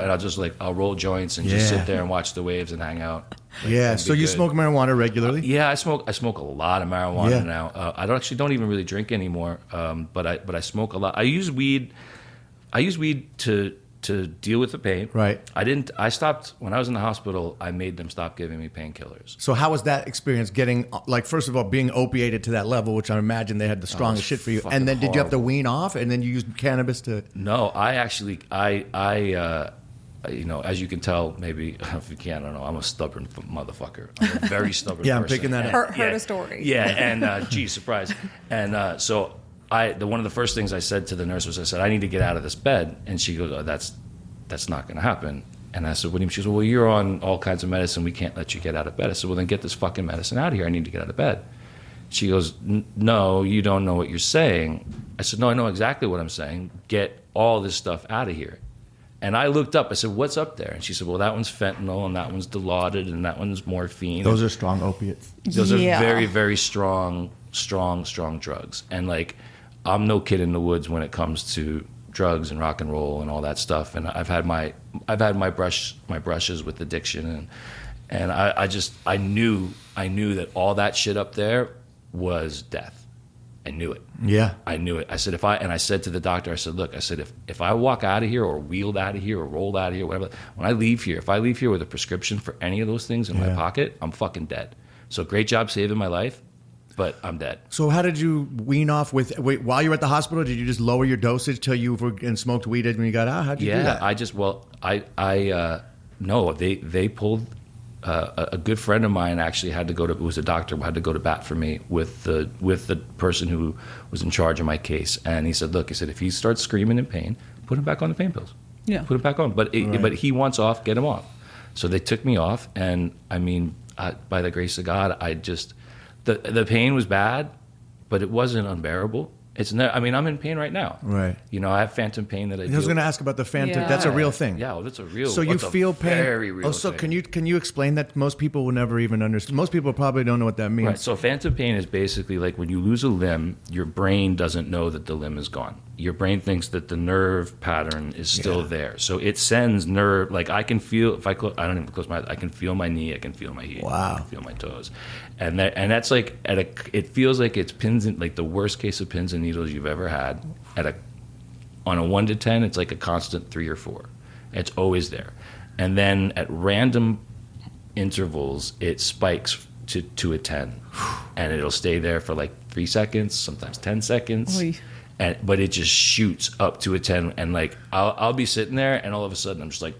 I'll roll joints and just sit there and watch the waves and hang out. Like, so you smoke marijuana regularly? Yeah, I smoke a lot of marijuana now. I don't even really drink anymore. But I smoke a lot. I use weed to deal with the pain. Right. I stopped when I was in the hospital. I made them stop giving me painkillers. So how was that experience getting, like, first of all, being opiated to that level, which I imagine they had the strongest shit for you, and then did you have to wean off, and then you used cannabis to? No, I actually as you can tell, maybe if you can't, I don't know. I'm a stubborn motherfucker. I'm a very stubborn person. I'm picking that up. Heard a story. Yeah, and gee, surprise. And so one of the first things I said to the nurse was, I said, I need to get out of this bed. And she goes, oh, that's not going to happen. And I said, what do you mean? She goes, well, you're on all kinds of medicine. We can't let you get out of bed. I said, well, then get this fucking medicine out of here. I need to get out of bed. She goes, no, you don't know what you're saying. I said, no, I know exactly what I'm saying. Get all this stuff out of here. And I looked up. I said, what's up there? And she said, well, that one's fentanyl, and that one's Dilaudid, and that one's morphine. Those are strong opiates. Those are very, very strong drugs. And, like, I'm no kid in the woods when it comes to drugs and rock and roll and all that stuff. And I've had my brushes with addiction, and I knew that all that shit up there was death. I knew it. Yeah. I knew it. I said, I said to the doctor, I said, look, I said, if I walk out of here or wheeled out of here or rolled out of here, whatever, when I leave here, if I leave here with a prescription for any of those things in my pocket, I'm fucking dead. So great job saving my life, but I'm dead. So how did you wean off while you were at the hospital, did you just lower your dosage till you and smoked weed when you got out? How'd you do that? No, they pulled, a good friend of mine actually was a doctor, had to go to bat for me with the person who was in charge of my case. And he said, look, if he starts screaming in pain, put him back on the pain pills. Yeah. Put him back on. But he wants off, get him off. So they took me off, and I mean, by the grace of God, the pain was bad, but it wasn't unbearable. I'm in pain right now. Right. I have phantom pain that I was going to ask about the phantom. Yeah. That's a real thing. Yeah, well, that's a real. So you feel pain. Very real. So thing. can you explain that? Most people will never even understand. Most people probably don't know what that means. Right. So phantom pain is basically like when you lose a limb, your brain doesn't know that the limb is gone. Your brain thinks that the nerve pattern is still there. So it sends nerve. Like I can feel I don't even close my eyes. I can feel my knee. I can feel my heel. Wow. I can feel my toes, and that's like it feels like it's pins in, like the worst case of pins and needles you've ever had. On a 1 to 10, it's like a constant 3 or 4. It's always there, and then at random intervals, it spikes to a 10, and it'll stay there for like 3 seconds, sometimes 10 seconds. Oy. But it just shoots up to a 10, and like I'll be sitting there, and all of a sudden I'm just like.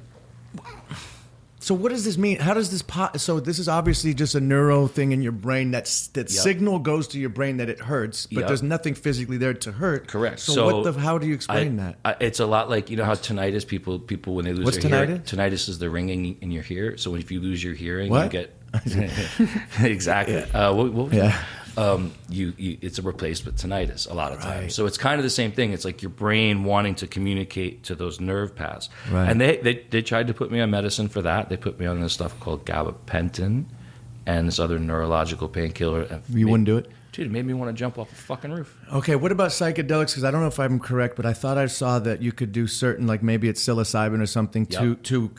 So what does this mean? How does this so this is obviously just a neuro thing in your brain that signal goes to your brain that it hurts, but there's nothing physically there to hurt. Correct. So how do you explain that? It's a lot like how tinnitus people when they lose What's their hearing. tinnitus? Tinnitus is the ringing in your ear. So if you lose your hearing, what? You get exactly. It's a replacement tinnitus a lot of times. Right. So it's kind of the same thing. It's like your brain wanting to communicate to those nerve paths. Right. And they tried to put me on medicine for that. They put me on this stuff called gabapentin and this other neurological painkiller. You wouldn't do it? Dude, it made me want to jump off a fucking roof. Okay, what about psychedelics? Because I don't know if I'm correct, but I thought I saw that you could do certain, like maybe it's psilocybin or something, to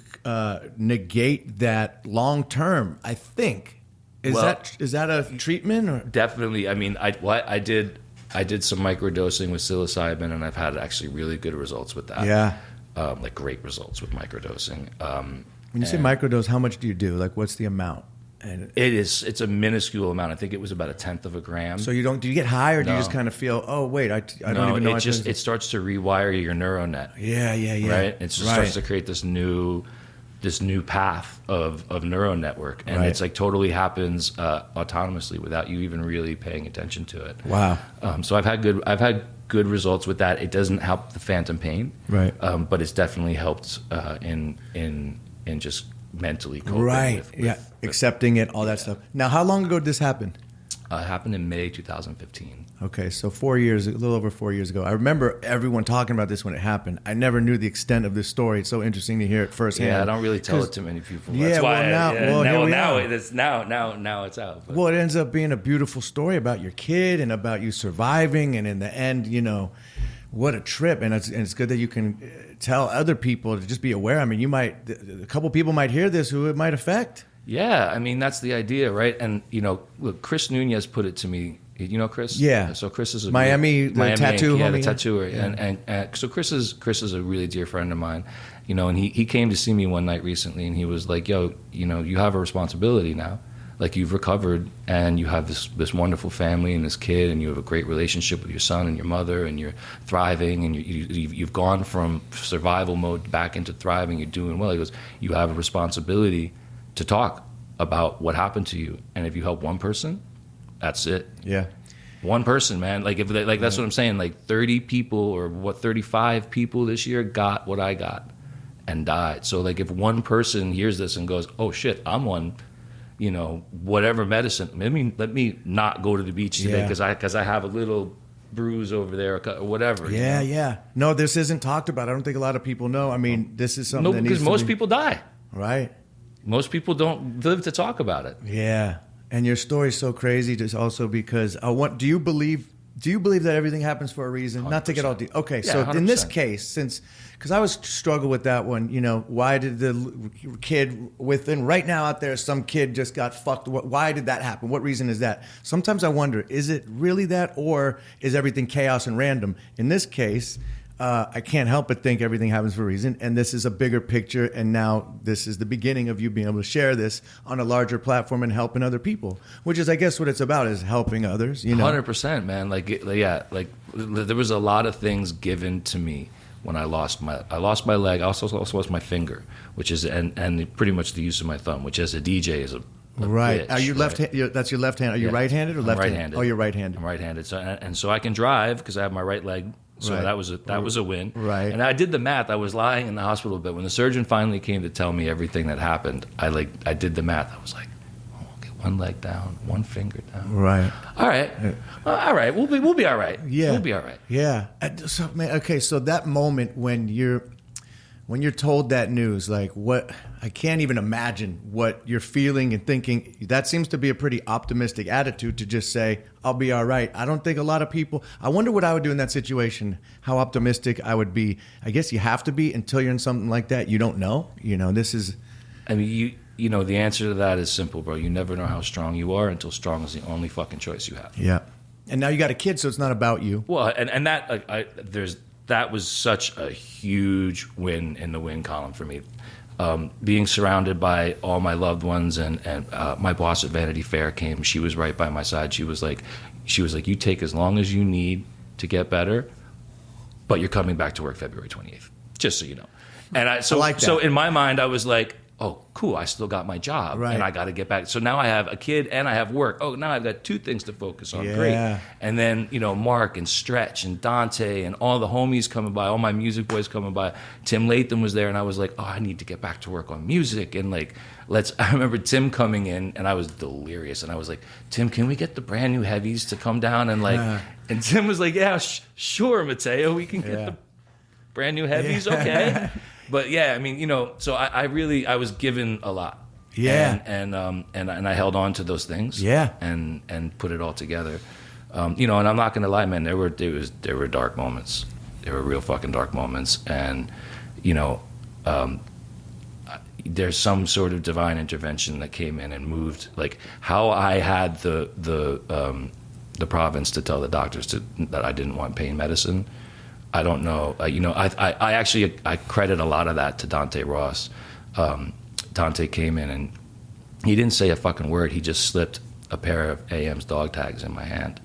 negate that long term, I think. Is that a treatment? Or? Definitely. I mean, I did some microdosing with psilocybin, and I've had actually really good results with that. Yeah. Like great results with microdosing. When you say microdose, how much do you do? Like, what's the amount? And it's a minuscule amount. I think it was about 1/10 of a gram. So do you get high, or do you just kind of feel, oh wait, I don't even know. It starts to rewire your neural net. Yeah. Right. It just starts to create this new path of neural network, and it's like totally happens autonomously without you even really paying attention to it. Wow. So I've had good results with that. It doesn't help the phantom pain, right? But it's definitely helped in just mentally coping. Right. With accepting it, all that stuff. Now, how long ago did this happen? It happened in May 2015. Okay, so 4 years, a little over 4 years ago. I remember everyone talking about this when it happened. I never knew the extent of this story. It's so interesting to hear it firsthand. Yeah, I don't really tell it to many people. Yeah, That's why now it's out. But. Well, it ends up being a beautiful story about your kid and about you surviving, and in the end, what a trip. And it's good that you can tell other people to just be aware. I mean, a couple people might hear this who it might affect. Yeah, I mean, that's the idea, right? And, look, Chris Nunez put it to me. You know Chris? Yeah. So Chris is Miami tattoo homie. The tattooer. Yeah. And so Chris is a really dear friend of mine, and he came to see me one night recently, and he was like, yo, you have a responsibility now. Like, you've recovered, and you have this wonderful family and this kid, and you have a great relationship with your son and your mother, and you're thriving, and you've gone from survival mode back into thriving. You're doing well. He goes, you have a responsibility to talk about what happened to you, and if you help one person, that's it. Yeah, one person, man. Like that's what I'm saying. Like 30 people or 35 people this year got what I got and died. So like if one person hears this and goes, "Oh shit, I'm on, whatever medicine. Let me not go to the beach today because I have a little bruise over there or whatever." Yeah. No, this isn't talked about. I don't think a lot of people know. I mean, this is something. No, because most people die. Right. Most people don't live to talk about it. Yeah. And your story is so crazy just also because do you believe Do you believe that everything happens for a reason? 100%. Not to get all deep. Okay, Yeah, so in this 100%. case, because I was struggle with that one, why did the kid within right now out there, some kid just got fucked? Why did that happen? What reason is that? Sometimes I wonder, is it really that, or is everything chaos and random? In this case, I can't help but think everything happens for a reason, and this is a bigger picture, and now this is the beginning of you being able to share this on a larger platform and helping other people, which is, I guess, what it's about, is helping others. 100%, man. Like there was a lot of things given to me when I lost my leg. I also lost my finger, which is and pretty much the use of my thumb, which as a DJ is a right. bitch, Are you right? That's your left hand. Are you right-handed or I'm left-handed? right-handed. Oh, you're right-handed. I'm right-handed. So I can drive because I have my right leg. So Right. that was a win. Right. And I did the math. I was lying in the hospital bed when the surgeon finally came to tell me everything that happened. I did the math. I was like, okay, one leg down, one finger down. Right. All right. All right. We'll be all right. Yeah. We'll be all right. Yeah. So, man, okay, so that moment when you're told that news, like, what, I can't even imagine what you're feeling and thinking. That seems to be a pretty optimistic attitude, to just say, I'll be all right. I don't think a lot of people, I wonder what I would do in that situation, how optimistic I would be. I guess you have to be until you're in something like that. You don't know. This is. I mean, the answer to that is simple, bro. You never know how strong you are until strong is the only fucking choice you have. Yeah. And now you got a kid, so it's not about you. Well, and that that was such a huge win in the win column for me. Being surrounded by all my loved ones, and my boss at Vanity Fair came. She was right by my side. She was like, you take as long as you need to get better, but you're coming back to work February 28th, just so you know. And I like that. So in my mind, I was like, oh, cool, I still got my job, right, and I got to get back. So now I have a kid and I have work. Oh, now I've got two things to focus on. Yeah. Great. And then, Mark and Stretch and Dante and all the homies coming by, all my music boys coming by. Tim Latham was there, and I was like, oh, I need to get back to work on music. And I remember Tim coming in, and I was delirious. And I was like, Tim, can we get the brand new heavies to come down? And and Tim was like, yeah, sure, Mateo, we can get the brand new heavies. Yeah. Okay. But yeah, I mean, so I was given a lot. Yeah. And I held on to those things. Yeah. And put it all together. And I'm not gonna lie, man, there were dark moments. There were real fucking dark moments. And, there's some sort of divine intervention that came in and moved, like how I had the province to tell the doctors that I didn't want pain medicine. I don't know. I actually credit a lot of that to Dante Ross. Dante came in and he didn't say a fucking word. He just slipped a pair of AM's dog tags in my hand.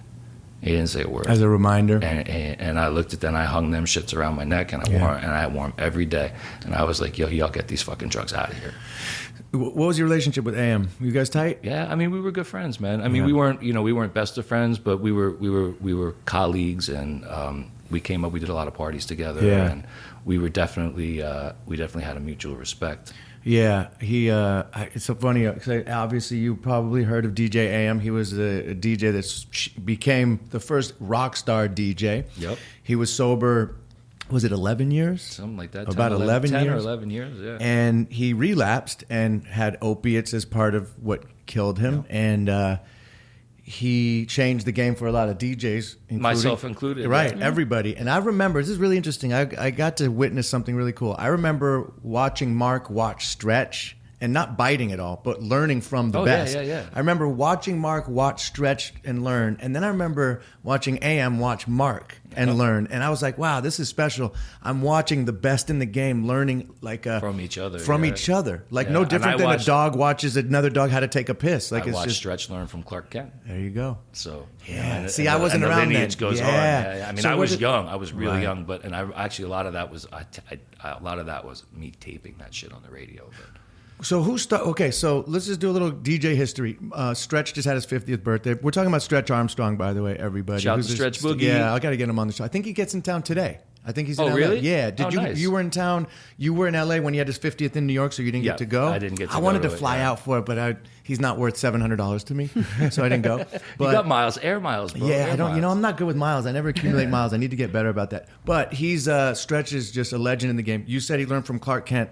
He didn't say a word. As a reminder. And I looked at them, and I hung them shits around my neck, and I wore them every day. And I was like, yo, y'all get these fucking drugs out of here. What was your relationship with AM? Were you guys tight? Yeah, I mean, we were good friends, man. I mean, we weren't best of friends, but we were colleagues, and we came up. We did a lot of parties together, and we definitely had a mutual respect. Yeah, it's so funny because obviously you probably heard of DJ AM. He was a DJ that became the first rock star DJ. Yep. He was sober. Was it 11 years? Something like that. About 11 10 years. or 11 years, yeah. And he relapsed and had opiates as part of what killed him. Yeah. And he changed the game for a lot of DJs. Myself included. Right, yeah. Everybody. And I remember, this is really interesting, I got to witness something really cool. I remember watching Mark watch Stretch, and not biting at all, but learning from the best. Yeah. I remember watching Mark watch Stretch and learn, and then I remember watching AM watch Mark and learn, and I was like, wow, this is special. I'm watching the best in the game learning from each other. No different than a dog watches another dog how to take a piss. I watched Stretch learn from Clark Kent. There you go. So I wasn't around then. The lineage goes on. Yeah. I mean, so I was young. I was really young, but actually a lot of that was me taping that shit on the radio. But. So okay, so let's just do a little DJ history. Stretch just had his 50th birthday. We're talking about Stretch Armstrong, by the way, everybody. Shout out to Stretch Boogie. Yeah, I got to get him on the show. I think he gets in town today. I think he's in LA. Really? Yeah. Did you? Nice. You were in town. You were in LA when he had his 50th in New York, so you didn't get to go. I didn't get to go. I wanted to fly out for it, but he's not worth $700 to me, so I didn't go. But you got miles, air miles, bro. Yeah, I don't. Miles. I'm not good with miles. I never accumulate miles. I need to get better about that. But Stretch is just a legend in the game. You said he learned from Clark Kent.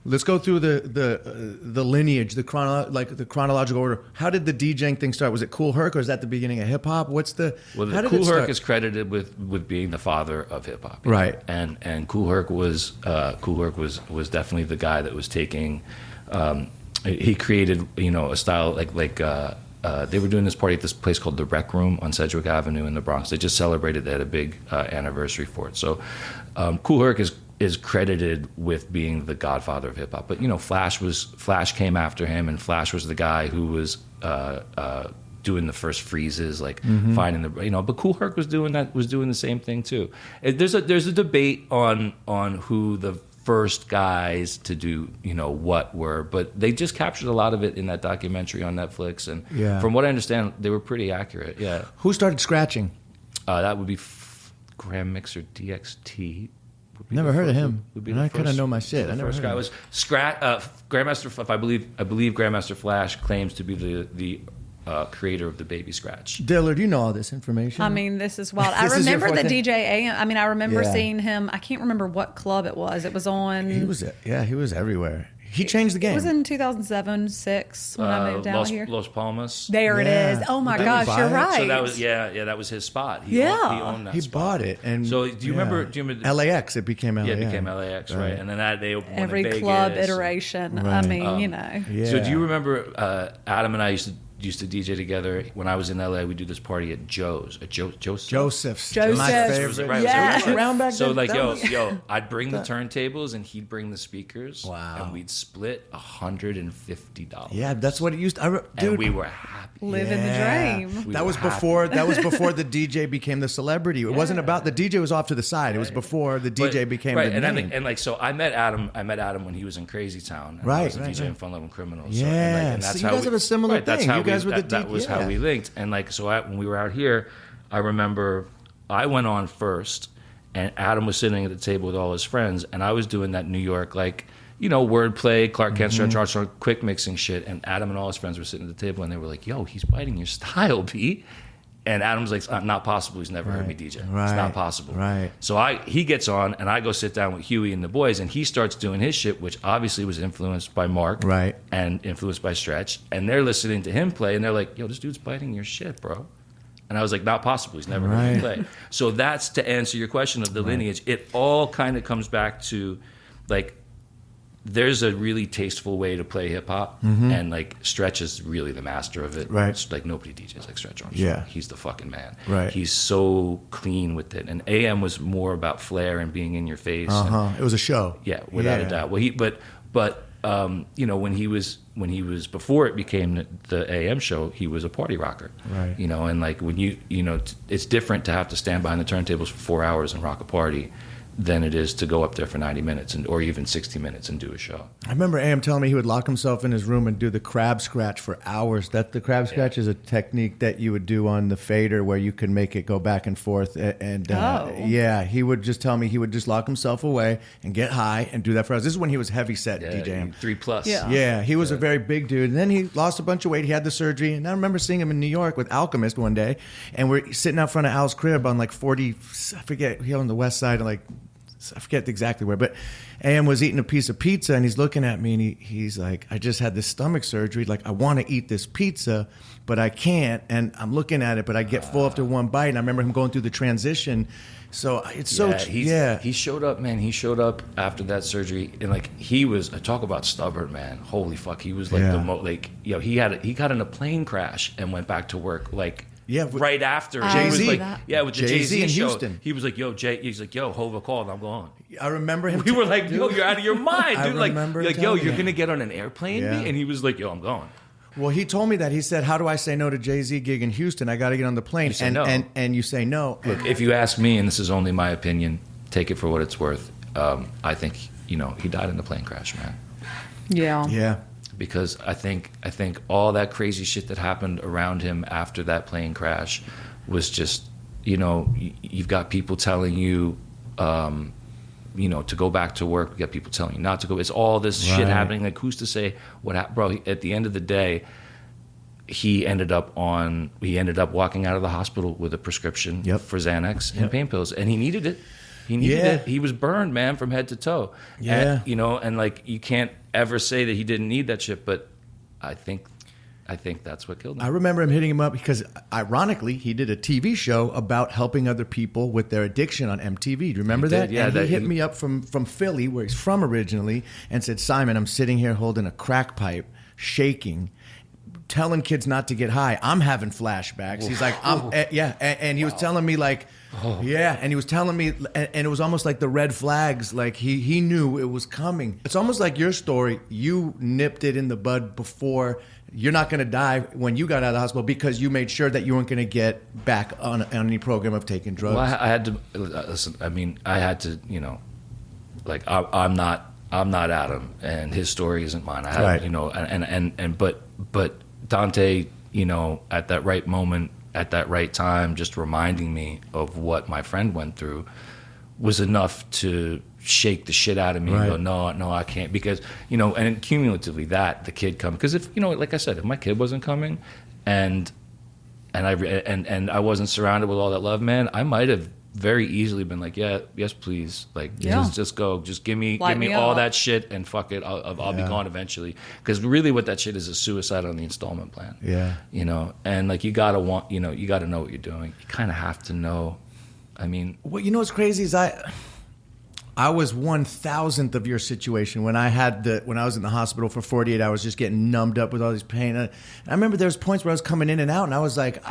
Let's go through the lineage, the chronological order. How did the DJing thing start? Was it Kool Herc, or is that the beginning of hip hop? Well, Kool Herc is credited with being the father of hip hop, right? And Kool Herc was definitely the guy that was taking. He created a style like they were doing this party at this place called the Rec Room on Sedgwick Avenue in the Bronx. They just celebrated. They had a big anniversary for it. So Kool Herc is credited with being the godfather of hip hop. But Flash came after him, and Flash was the guy who was doing the first freezes, finding the But Kool Herc was doing the same thing too. There's a debate on who the first guys to do what were, but they just captured a lot of it in that documentary on Netflix, and from what I understand, they were pretty accurate. Yeah. Who started scratching? That would be Grand Mixer DXT. Never heard of him. I kind of know my shit. I never heard of him. Was Grandmaster. I believe Grandmaster Flash claims to be the creator of the Baby Scratch. Dillard, you know all this information. I mean, this is wild. I remember the DJ AM. I mean, I remember seeing him. I can't remember what club it was. It was on. He was everywhere. He changed the game. It was in 2007, 6 when I moved out here. Los Palmas. There it is. Oh my gosh, you're right. So that was that was his spot. He owned that he spot. Bought it, and so do you remember LAX? It became LAX. Yeah, it became LAX, right? And then they opened one every in Vegas. club iteration. Right. I mean, Yeah. So do you remember Adam and I used to DJ together when I was in LA? We do this party at Joe's. Joseph's. My favorite. Right, yeah. Around back so then. I'd bring the turntables and he'd bring the speakers. Wow. And we'd split $150. Yeah, that's what it used. Dude, and we were happy. Living the dream. That was before the DJ became the celebrity. It wasn't about the DJ was off to the side. It was before the DJ became the name. So I met Adam when he was in Crazy Town. And right. I was DJing Fun Loving Criminals. Yeah. So, and that's so you guys have a similar thing. That's how you guys were the that was how we linked. And when we were out here, I remember I went on first, and Adam was sitting at the table with all his friends, and I was doing that New York wordplay, Clark Kent, Stretch Armstrong, quick mixing shit. And Adam and all his friends were sitting at the table, and they were like, "Yo, he's biting your style, B." And Adam's like, "Not possible. He's never heard me DJ. Right. It's not possible." Right. So he gets on, and I go sit down with Huey and the boys, and he starts doing his shit, which obviously was influenced by Mark, right, and influenced by Stretch. And they're listening to him play, and they're like, "Yo, this dude's biting your shit, bro." And I was like, "Not possible. He's never heard me play." So that's to answer your question of the lineage. It all kind of comes back to there's a really tasteful way to play hip hop, and Stretch is really the master of it. Right. It's nobody DJs like Stretch Armstrong. Yeah. He's the fucking man. Right. He's so clean with it. And AM was more about flair and being in your face. It was a show. Yeah, without a doubt. Well, when he was before it became the AM show, he was a party rocker. Right. And when it's different to have to stand behind the turntables for 4 hours and rock a party than it is to go up there for 90 minutes or even 60 minutes and do a show. I remember AM telling me he would lock himself in his room and do the crab scratch for hours. That the crab scratch is a technique that you would do on the fader where you could make it go back and forth. He would just tell me he would just lock himself away and get high and do that for us. This is when he was heavy set DJing. 3+. Yeah, he was a very big dude. And then he lost a bunch of weight. He had the surgery. And I remember seeing him in New York with Alchemist one day. And we're sitting out front of Al's crib on 40, I forget, he on the west side of I forget exactly where, but AM was eating a piece of pizza and he's looking at me and he's like, "I just had this stomach surgery. I want to eat this pizza, but I can't." And I'm looking at it, but I get full after one bite. And I remember him going through the transition. So it's he showed up, man. He showed up after that surgery, and he was talk about stubborn, man. Holy fuck, he was he got in a plane crash and went back to work right after Jay-Z. With the Jay-Z in show. Houston. He was like, "Yo, Jay." He's like, "Yo, Hova called. I'm going." I remember him. We were like, "Yo, you're out of your mind, dude!" "Yo, you're gonna get on an airplane?" Yeah. And he was like, "Yo, I'm going." Well, he told me that. He said, "How do I say no to Jay-Z gig in Houston? I got to get on the plane." You say no. And you say no. Look, if you ask me, and this is only my opinion, take it for what it's worth. I think he died in the plane crash, man. Yeah. Yeah. Because I think all that crazy shit that happened around him after that plane crash was just, you've got people telling you, to go back to work. You got people telling you not to go. It's all this shit happening. Who's to say what happened? Bro, at the end of the day, he ended up walking out of the hospital with a prescription for Xanax and pain pills, and he needed it. He needed it. He was burned, man, from head to toe. Yeah. And, and like you can't ever say that he didn't need that shit, but I think that's what killed him. I remember him hitting him up because, ironically, he did a TV show about helping other people with their addiction on MTV. Do you remember that? Yeah, and he hit me up from Philly, where he's from originally, and said, Simon, I'm sitting here holding a crack pipe, shaking, telling kids not to get high. I'm having flashbacks. He's like, and he was telling me like, and he was telling me, and it was almost like the red flags, like he knew it was coming. It's almost like your story. You nipped it in the bud before. You're not going to die when you got out of the hospital because you made sure that you weren't going to get back on any program of taking drugs. Well, I had to listen. I mean, I had to, like I'm not Adam, and his story isn't mine. I had, but Dante, at that right moment, at that right time, just reminding me of what my friend went through was enough to shake the shit out of me and go, no, I can't. Because, and cumulatively the kid come. Because if, like I said, if my kid wasn't coming and I wasn't surrounded with all that love, man, I might have very easily been like, yes, please. Like, just go. Just give me all that shit and fuck it. I'll be gone eventually. Because really what that shit is suicide on the installment plan. Yeah. And like you gotta know what you're doing. You kind of have to know. I mean. Well, what's crazy is I was 1,000th of your situation when I was in the hospital for 48 hours, just getting numbed up with all this pain. And I remember there was points where I was coming in and out, and I was like,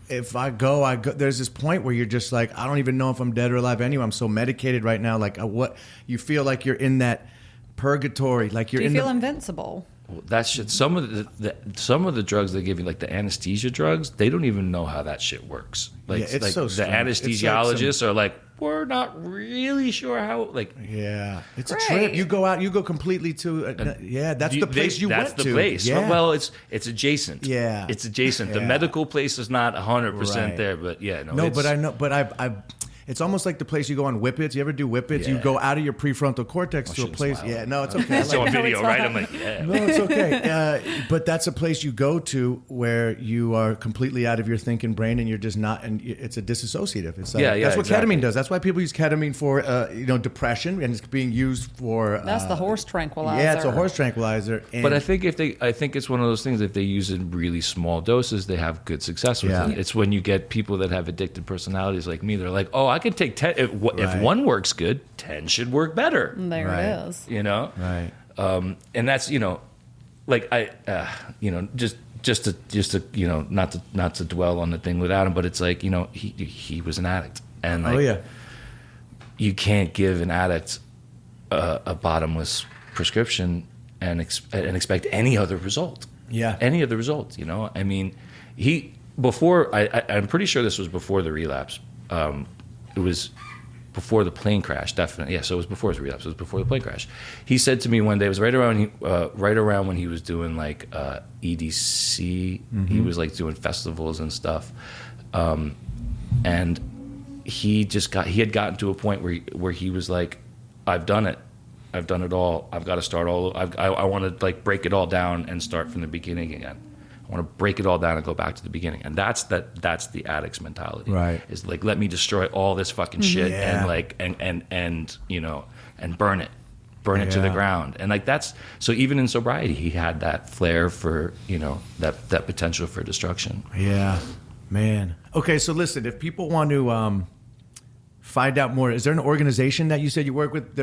if I go. There's this point where you're just like, I don't even know if I'm dead or alive anyway. I'm so medicated right now. Like, what you feel like you're in that purgatory. Like you're. Do you feel invincible? Well, that shit. Some of the drugs they give you, like the anesthesia drugs, they don't even know how that shit works. Like, it's so the anesthesiologists are like, we're not really sure how. Like, it's a trip. You go completely to. That's the place you went to. That's the place. Yeah. Well, it's adjacent. Yeah, it's adjacent. The medical place is not 100% there, but but I know. But I've It's almost like the place you go on whippets. You ever do whippets? Yeah. You go out of your prefrontal cortex to a place. Smile. Yeah, no, it's okay. It's on video, right? I'm like, yeah. No, it's okay. But that's a place you go to where you are completely out of your thinking brain, and you're just not. And it's a disassociative. It's like, that's what ketamine does. That's why people use ketamine for depression, and it's being used for. That's the horse tranquilizer. Yeah, it's a horse tranquilizer. But I think it's one of those things. If they use it in really small doses, they have good success with it. It's when you get people that have addicted personalities like me. They're like, oh, I could take 10. If one works good, 10 should work better. There it is. Right. And that's like just to not to dwell on the thing with Adam, but it's like he was an addict, and like, you can't give an addict a bottomless prescription and expect any other result. Yeah, any other result. I mean, I'm pretty sure this was before the relapse. It was before the plane crash, definitely. Yeah, so it was before his relapse. It was before the plane crash. He said to me one day, it was right around when he was doing like EDC. Mm-hmm. He was like doing festivals and stuff, and he had gotten to a point where he was like, I've done it all. I've got to start all. I want to like break it all down and start from the beginning again. I want to break it all down and go back to the beginning, and that's the addict's mentality. Right? Is like, let me destroy all this fucking shit and like and burn it to the ground, and like that's so. Even in sobriety, he had that flair for that potential for destruction. Yeah, man. Okay, so listen, if people want to find out more, is there an organization that you said you work with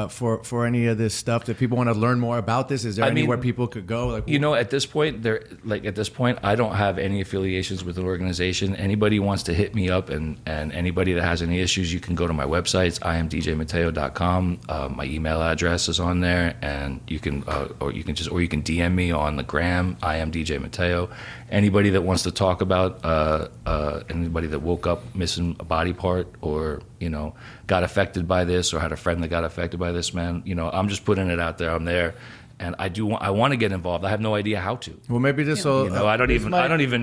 for any of this stuff that people want to learn more about this? Is there anywhere people could go? Like, at this point, I don't have any affiliations with an organization. Anybody wants to hit me up, and anybody that has any issues, you can go to my website. It's imdjmateo.com. My email address is on there, and you can or you can DM me on the gram. imdjmateo. Anybody that wants to talk about anybody that woke up missing a body part or got affected by this or had a friend that got affected by this, man, I'm just putting it out there. I'm there, and I want to get involved. I have no idea how to. Well, maybe this will. I don't even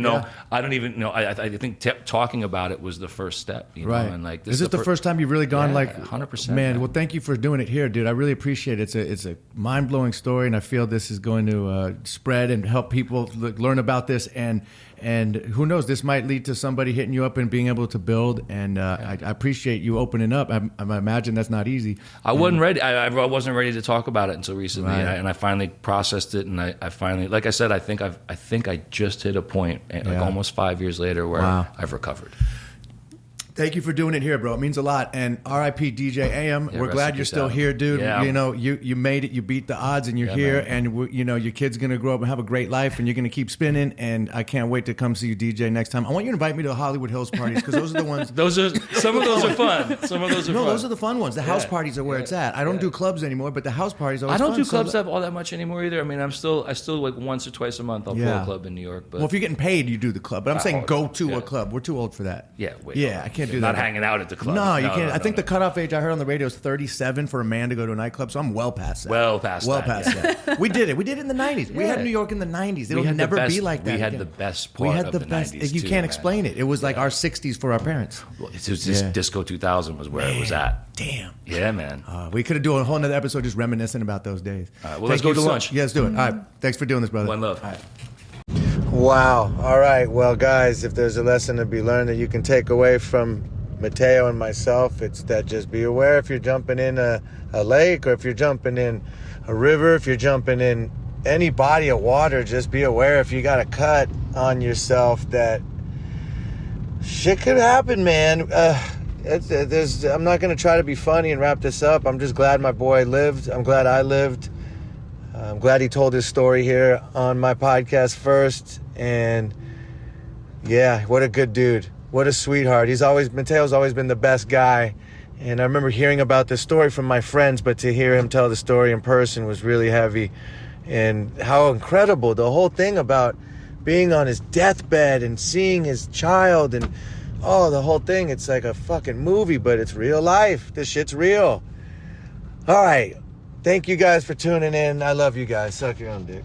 know. I think talking about it was the first step. Right. And like, is this the first time you've really gone 100%? Man, well, thank you for doing it here, dude. I really appreciate it. It's a mind blowing story, and I feel this is going to spread and help people learn about this. And who knows, this might lead to somebody hitting you up and being able to build. And I appreciate you opening up. I imagine that's not easy. I wasn't ready. I wasn't ready to talk about it until recently, Right. and I finally processed it. And I finally, like I said, I think I just hit a point, almost 5 years later, where I've recovered. Thank you for doing it here, bro. It means a lot. And R.I.P. DJ AM. We're glad you're still here, dude. Yeah. You know, you made it. You beat the odds, and you're here. Man. And you know, your kid's gonna grow up and have a great life, and you're gonna keep spinning. And I can't wait to come see you DJ next time. I want you to invite me to the Hollywood Hills parties, because those are the ones. Some of those are fun. Some of those are fun. Those are the fun ones. The house parties are where it's at. I don't do clubs anymore, but the house parties are always I don't fun. do clubs all that much anymore either. I mean, I still like once or twice a month I'll pull a club in New York. But well, if you're getting paid, you do the club. But I'm saying go to a club. We're too old for that. Yeah, I can't do that. Not hanging out at the club. No, you can't. I think the cutoff age I heard on the radio is 37 for a man to go to a nightclub. So I'm well past that. Well past that. We did it. We did it in the 90s. We had New York in the 90s. It'll never be like that. We had the best part of the 90s. You can't explain it. It was like our 60s for our parents. Well, it was just Disco 2000 was where it was at. Damn. Yeah, man. We could have done a whole other episode just reminiscing about those days. Well, let's go to lunch. Yeah, let's do it. All right. Thanks for doing this, brother. One love. All right. Wow. All right. Well, guys, if there's a lesson to be learned that you can take away from Mateo and myself, it's that just be aware if you're jumping in a lake, or if you're jumping in a river, if you're jumping in any body of water, just be aware if you got a cut on yourself that shit could happen, man. I'm not going to try to be funny and wrap this up. I'm just glad my boy lived. I'm glad I lived. I'm glad he told his story here on my podcast first. And yeah, what a good dude. What a sweetheart. Mateo's always been the best guy. And I remember hearing about this story from my friends, but to hear him tell the story in person was really heavy. And how incredible the whole thing about being on his deathbed and seeing his child and the whole thing. It's like a fucking movie, but it's real life. This shit's real. All right. Thank you guys for tuning in. I love you guys. Suck your own dick.